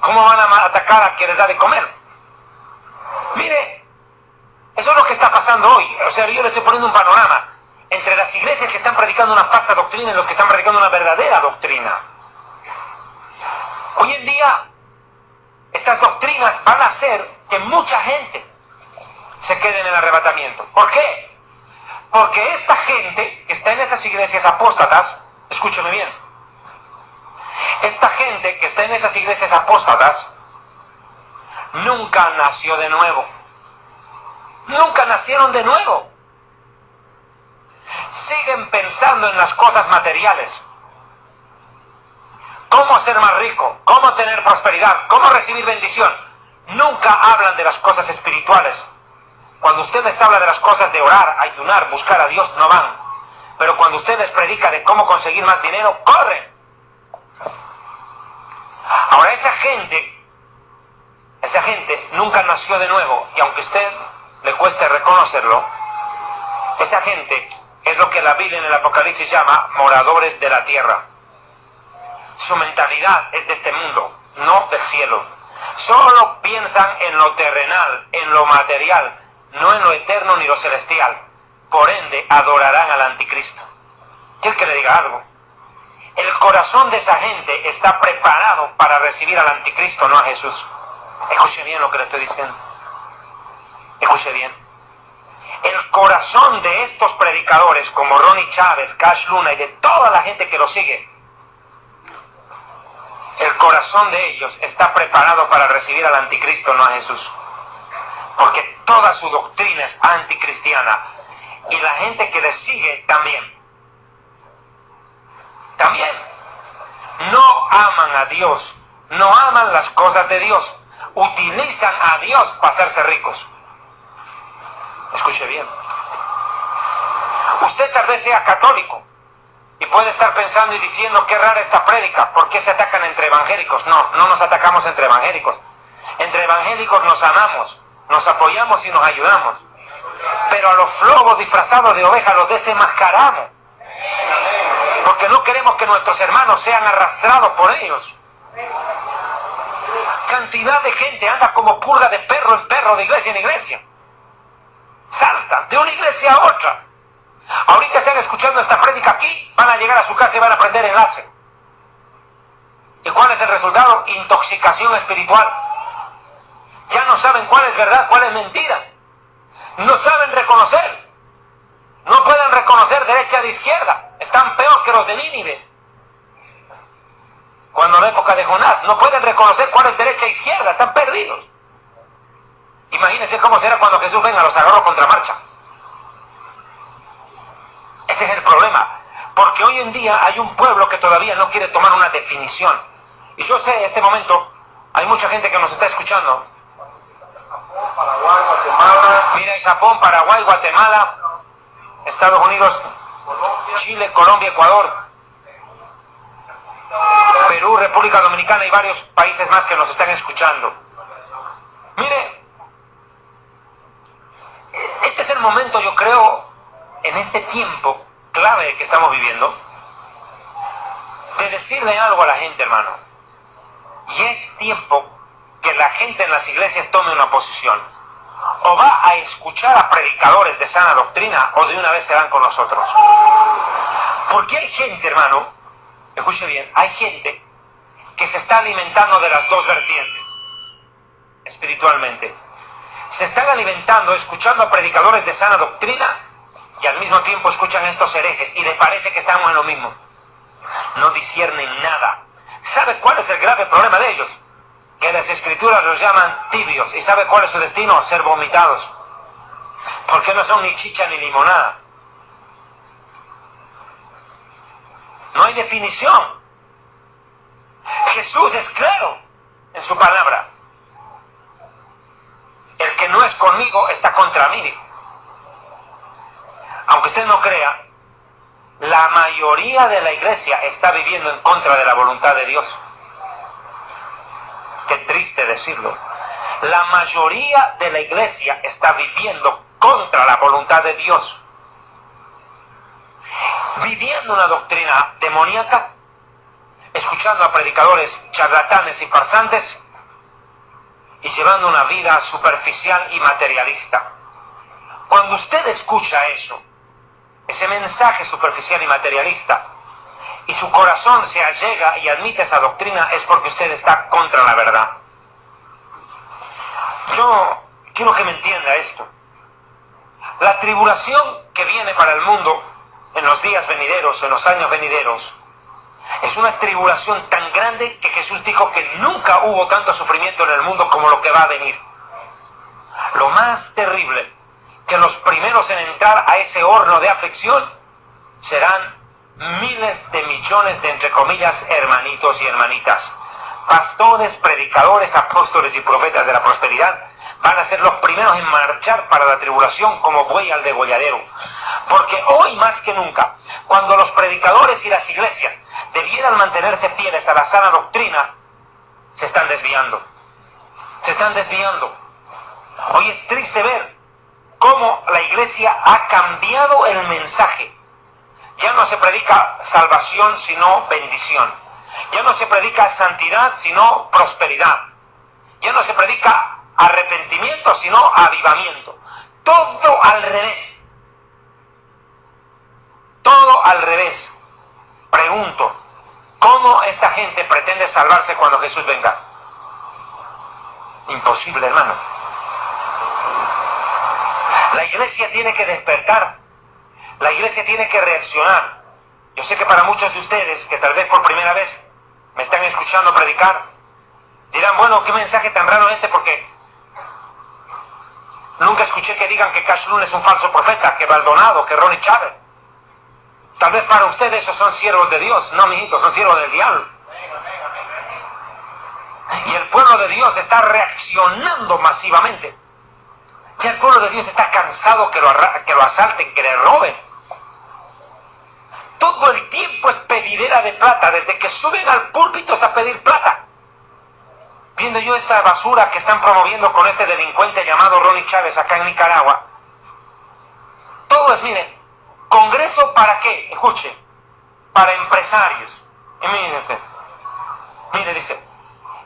¿Cómo van a atacar a quien les da de comer? Mire, eso es lo que está pasando hoy. O sea, yo le estoy poniendo un panorama entre las iglesias que están predicando una falsa doctrina y los que están predicando una verdadera doctrina. Hoy en día, estas doctrinas van a hacer que mucha gente se quede en el arrebatamiento. ¿Por qué? Porque esta gente que está en esas iglesias apóstatas, escúcheme bien, esta gente que está en esas iglesias apóstatas nunca nació de nuevo. Nunca nacieron de nuevo. Siguen pensando en las cosas materiales. Cómo ser más rico, cómo tener prosperidad, cómo recibir bendición. Nunca hablan de las cosas espirituales. Cuando ustedes hablan de las cosas de orar, ayunar, buscar a Dios, no van. Pero cuando ustedes predican de cómo conseguir más dinero, corren. Ahora esa gente nunca nació de nuevo, y aunque a usted le cueste reconocerlo, esa gente es lo que la Biblia en el Apocalipsis llama moradores de la tierra. Su mentalidad es de este mundo, no del cielo. Solo piensan en lo terrenal, en lo material, no en lo eterno ni lo celestial. Por ende, adorarán al anticristo. ¿Quiere que le diga algo? El corazón de esa gente está preparado para recibir al anticristo, no a Jesús. Escuche bien lo que le estoy diciendo. Escuche bien. El corazón de estos predicadores, como Ronnie Chávez, Cash Luna y de toda la gente que lo sigue, el corazón de ellos está preparado para recibir al anticristo, no a Jesús. Porque toda su doctrina es anticristiana. Y la gente que le sigue también. También. No aman a Dios. No aman las cosas de Dios. Utilizan a Dios para hacerse ricos. Escuche bien. Usted tal vez sea católico y puede estar pensando y diciendo qué rara esta prédica, ¿por qué se atacan entre evangélicos? No, no nos atacamos entre evangélicos. Entre evangélicos nos amamos, nos apoyamos y nos ayudamos. Pero a los flojos disfrazados de ovejas los desenmascaramos. Porque no queremos que nuestros hermanos sean arrastrados por ellos. Cantidad de gente anda como pulga de perro en perro, de iglesia en iglesia. Saltan de una iglesia a otra. Ahorita están escuchando esta prédica aquí, van a llegar a su casa y van a aprender enlace. ¿Y cuál es el resultado? Intoxicación espiritual. Ya no saben cuál es verdad, cuál es mentira. No saben reconocer. No pueden reconocer derecha de izquierda. Están peor que los de Nínive. Cuando en la época de Jonás, no pueden reconocer cuál es derecha e izquierda. Están perdidos. Imagínense cómo será cuando Jesús venga, los agarró contra marcha. Ese es el problema. Porque hoy en día hay un pueblo que todavía no quiere tomar una definición. Y yo sé, en este momento, hay mucha gente que nos está escuchando. Paraguay, Guatemala. Mira, Japón, Paraguay, Guatemala, Estados Unidos, Chile, Colombia, Ecuador, Perú, República Dominicana y varios países más que nos están escuchando. Mire, este es el momento, yo creo, en este tiempo clave que estamos viviendo, de decirle algo a la gente, hermano. Y es tiempo que la gente en las iglesias tome una posición. O va a escuchar a predicadores de sana doctrina, o de una vez se van con nosotros. Porque hay gente, hermano, escuche bien, hay gente que se está alimentando de las dos vertientes, espiritualmente. Se están alimentando, escuchando a predicadores de sana doctrina, y al mismo tiempo escuchan a estos herejes, y les parece que estamos en lo mismo. No disciernen nada. ¿Sabe cuál es el grave problema de ellos? Que las escrituras los llaman tibios. ¿Y sabe cuál es su destino? Ser vomitados. Porque no son ni chicha ni limonada. No hay definición. Jesús es claro en su palabra. El que no es conmigo está contra mí. Aunque usted no crea, la mayoría de la iglesia está viviendo en contra de la voluntad de Dios. Qué triste decirlo. La mayoría de la iglesia está viviendo contra la voluntad de Dios. Viviendo una doctrina demoníaca, escuchando a predicadores charlatanes y farsantes, y llevando una vida superficial y materialista. Cuando usted escucha eso, ese mensaje superficial y materialista, y su corazón se allega y admite esa doctrina, es porque usted está contra la verdad. Yo quiero que me entienda esto. La tribulación que viene para el mundo en los días venideros, en los años venideros, es una tribulación tan grande que Jesús dijo que nunca hubo tanto sufrimiento en el mundo como lo que va a venir. Lo más terrible, que los primeros en entrar a ese horno de aflicción serán miles de millones de, entre comillas, hermanitos y hermanitas. Pastores, predicadores, apóstoles y profetas de la prosperidad van a ser los primeros en marchar para la tribulación como buey al degolladero. Porque hoy más que nunca, cuando los predicadores y las iglesias debieran mantenerse fieles a la sana doctrina, se están desviando. Se están desviando. Hoy es triste ver cómo la iglesia ha cambiado el mensaje. Ya no se predica salvación sino bendición. Ya no se predica santidad sino prosperidad. Ya no se predica arrepentimiento sino avivamiento. Todo al revés. Todo al revés. Pregunto, ¿cómo esta gente pretende salvarse cuando Jesús venga? Imposible, hermano. La iglesia tiene que despertar. La iglesia tiene que reaccionar. Yo sé que para muchos de ustedes, que tal vez por primera vez me están escuchando predicar, dirán, bueno, qué mensaje tan raro este, porque nunca escuché que digan que Cash Luna es un falso profeta, que Baldonado, que Ronnie Chávez. Tal vez para ustedes esos son siervos de Dios. No, mijitos, son siervos del diablo. Y el pueblo de Dios está reaccionando masivamente. Ya el pueblo de Dios está cansado que lo asalten, que le roben. Todo el tiempo es pedidera de plata. Desde que suben al púlpito es a pedir plata. Viendo yo esta basura que están promoviendo con este delincuente llamado Ronnie Chávez acá en Nicaragua. Todo es, mire, ¿congreso para qué? Escuche, para empresarios. Y mire, dice,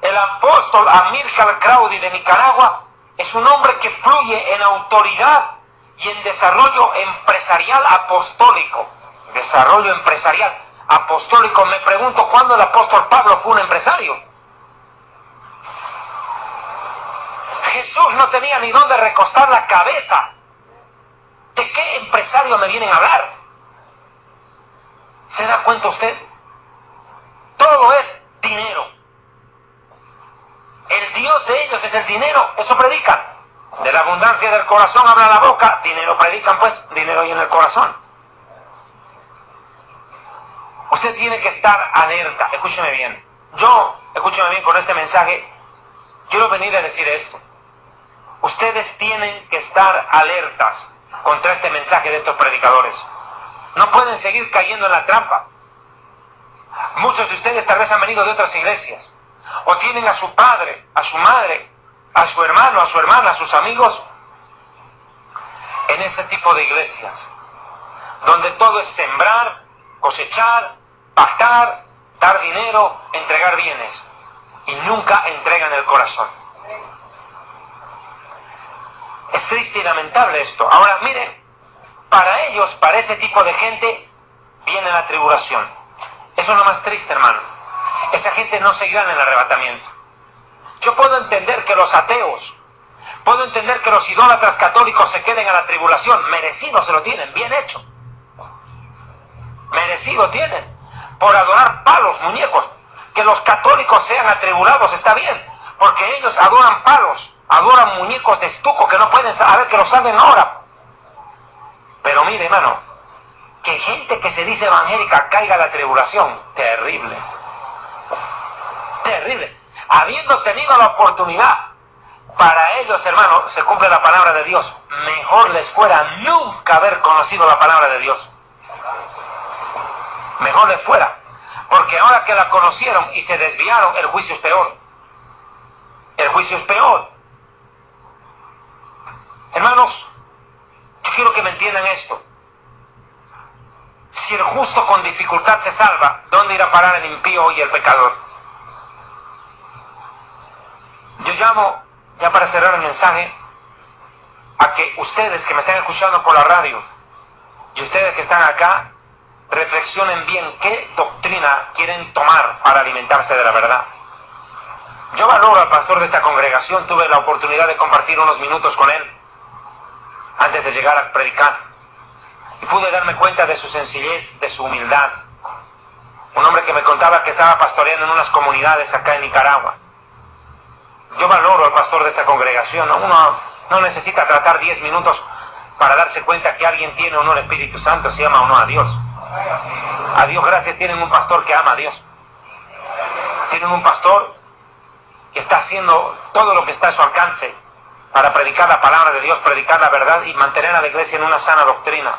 el apóstol apóstol Amílcar Crowdy de Nicaragua es un hombre que fluye en autoridad y en desarrollo empresarial apostólico. Desarrollo empresarial apostólico. Me pregunto cuándo el apóstol Pablo fue un empresario. Jesús no tenía ni dónde recostar la cabeza. ¿De qué empresario me vienen a hablar? ¿Se da cuenta usted? Todo es dinero. El Dios de ellos es el dinero. Eso predican. De la abundancia del corazón habla la boca. Dinero predican, pues. Dinero hay en el corazón. Usted tiene que estar alerta. Escúcheme bien. Escúcheme bien con este mensaje. Quiero venir a decir esto. Ustedes tienen que estar alertas contra este mensaje de estos predicadores. No pueden seguir cayendo en la trampa. Muchos de ustedes tal vez han venido de otras iglesias, o tienen a su padre, a su madre, a su hermano, a su hermana, a sus amigos, en ese tipo de iglesias, donde todo es sembrar, cosechar, pactar, dar dinero, entregar bienes, y nunca entregan el corazón. Es triste y lamentable esto. Ahora, miren, para ellos, para ese tipo de gente, viene la tribulación. Eso es lo más triste, hermano. Esa gente no seguirá en el arrebatamiento. Yo puedo entender que los ateos, puedo entender que los idólatras católicos se queden a la tribulación. Merecido se lo tienen, bien hecho. Merecido tienen. Por adorar palos, muñecos. Que los católicos sean atribulados está bien, porque ellos adoran palos, adoran muñecos de estuco que no pueden saber que los salven ahora. Pero mire, hermano, que gente que se dice evangélica caiga a la tribulación, terrible. Terrible. Habiendo tenido la oportunidad, para ellos, hermano, se cumple la palabra de Dios. Mejor les fuera nunca haber conocido la palabra de Dios. Mejor les fuera. Porque ahora que la conocieron y se desviaron, el juicio es peor. El juicio es peor. Hermanos, yo quiero que me entiendan esto. Si el justo con dificultad se salva, ¿dónde irá a parar el impío y el pecador? Yo llamo, ya para cerrar el mensaje, a que ustedes que me están escuchando por la radio y ustedes que están acá, reflexionen bien qué doctrina quieren tomar para alimentarse de la verdad. Yo valoro al pastor de esta congregación, tuve la oportunidad de compartir unos minutos con él antes de llegar a predicar. Y pude darme cuenta de su sencillez, de su humildad. Un hombre que me contaba que estaba pastoreando en unas comunidades acá en Nicaragua. Yo valoro al pastor de esta congregación. Uno no necesita tratar 10 minutos para darse cuenta que alguien tiene o no el Espíritu Santo, si ama o no a Dios. A Dios gracias, tienen un pastor que ama a Dios. Tienen un pastor que está haciendo todo lo que está a su alcance para predicar la palabra de Dios, predicar la verdad y mantener a la iglesia en una sana doctrina.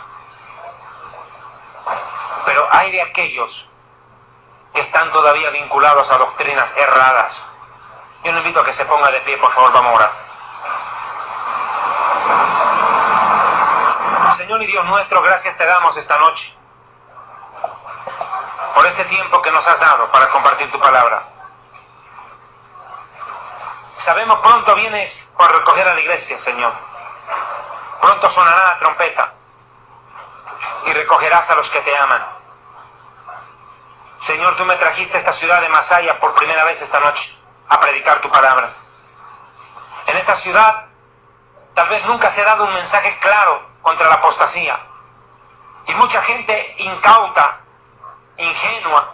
Pero hay de aquellos que están todavía vinculados a doctrinas erradas. Yo le invito a que se ponga de pie, por favor, vamos a orar. Señor y Dios nuestro, gracias te damos esta noche por este tiempo que nos has dado para compartir tu palabra. Sabemos pronto vienes para recoger a la iglesia, Señor. Pronto sonará la trompeta y recogerás a los que te aman. Señor, tú me trajiste a esta ciudad de Masaya por primera vez esta noche a predicar tu palabra. En esta ciudad tal vez nunca se ha dado un mensaje claro contra la apostasía. Y mucha gente incauta, ingenua,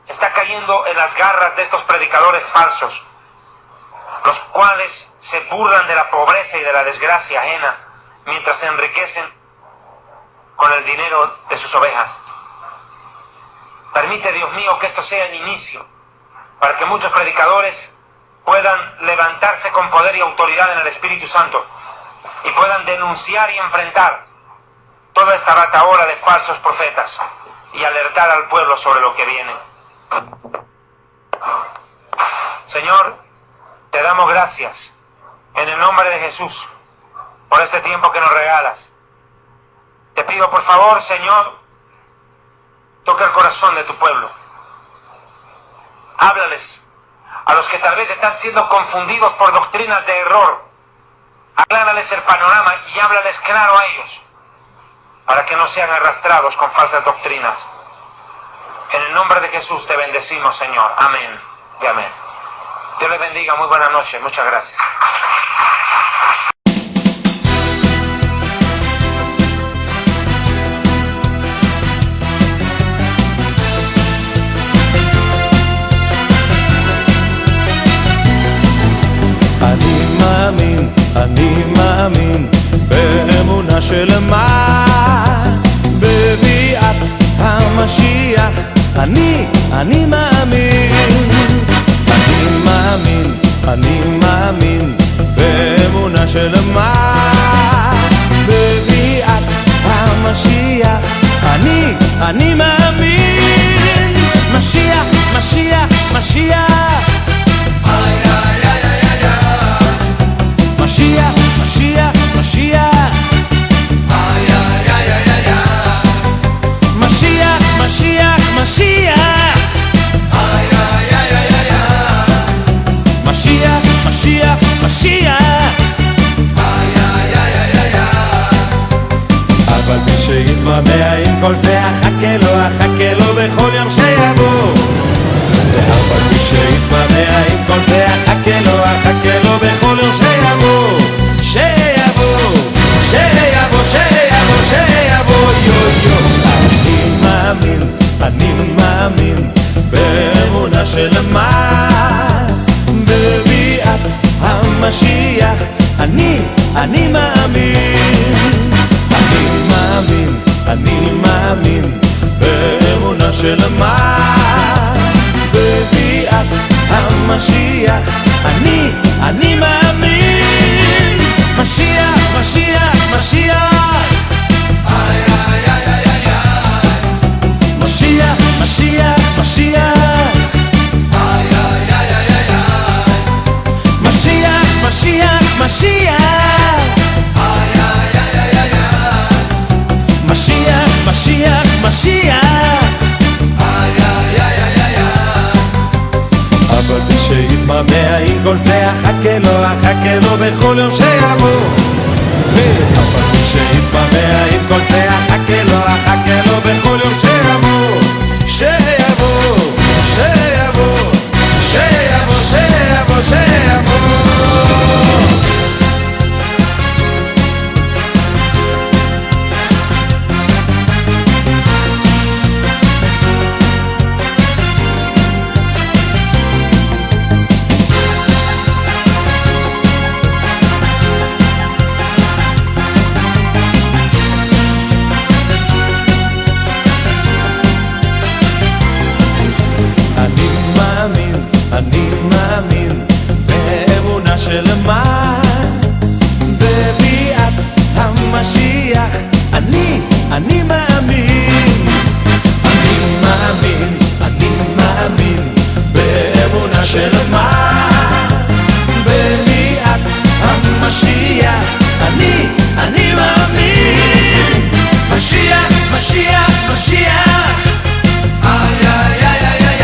está cayendo en las garras de estos predicadores falsos, los cuales se burlan de la pobreza y de la desgracia ajena, mientras se enriquecen con el dinero de sus ovejas. Permite, Dios mío, que esto sea el inicio, para que muchos predicadores puedan levantarse con poder y autoridad en el Espíritu Santo, y puedan denunciar y enfrentar toda esta ratahola de falsos profetas, y alertar al pueblo sobre lo que viene. Señor, te damos gracias, en el nombre de Jesús, por este tiempo que nos regalas. Te pido por favor, Señor, toca el corazón de tu pueblo. Háblales a los que tal vez están siendo confundidos por doctrinas de error. Aclárales el panorama y háblales claro a ellos, para que no sean arrastrados con falsas doctrinas. En el nombre de Jesús te bendecimos, Señor. Amén y amén. Dios les bendiga. Muy buenas noches. Muchas gracias. אני מאמין באמונה שלמה בביאת המשיח. אני מאמין באמונה שלמה בביאת המשיח. אני מאמין משיח, משיח, משיח. Mashiach, Mashiach, Mashiach. Ay, ay, ay, ay, ay, ay. Mashiach, Mashiach, Mashiach. Ay, ay, ay, ay, ay, ay. Mashiach, Mashiach, Mashiach. Ay, ay, ay, ay, ay, ay. אבל מי שיתמהמה עם כל זה, אחכה לו בכל יום שיבוא. אבל מי שיתמהמה עם כל זה, אחכה לו בכל יום שיבוא. שיבוא, יו. אני מאמין באמונה שלמה בביאת המשיח. אני מאמין באמונה שלמה בביאת המשיח. אני מאמין משיח, משיח, משיח. איי, איי, איי, איי, איי. משיח, משיח, משיח. איי, איי, איי, איי, איי. משיח, משיח, משיח. איי, איי, איי, איי, איי. משיח, משיח, משיח. איי, איי, איי, איי, איי. אבל מי שיתמהמה עם כל זה, אחכה לו בכל יום שיבוא. אבל מי שיתמהמה עם כל זה, אחכה לו בכל יום שיבוא. שיבוא. אני מאמין באמונה שלמה בביאת המשיח. אני מאמין באמונה שלמה בביאת המשיח. אני מאמין משיח, משיח, משיח. איי, איי, איי, איי, איי.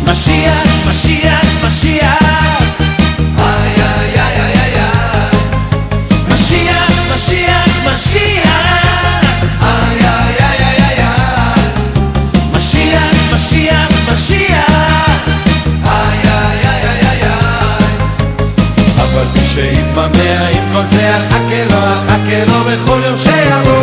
Mashiach, Mashiach, Mashiach. Ay, ay, ay, ay, ay, ay. Mashiach, Mashiach, Mashiach. Ay, ay, ay, ay, ay, ay. Mashiach, Mashiach, Mashiach. Ay, ay, ay, ay, ay, ay. אבל מי שיתמהמה עם כל זה, אחכה לו בכל יום שיבוא.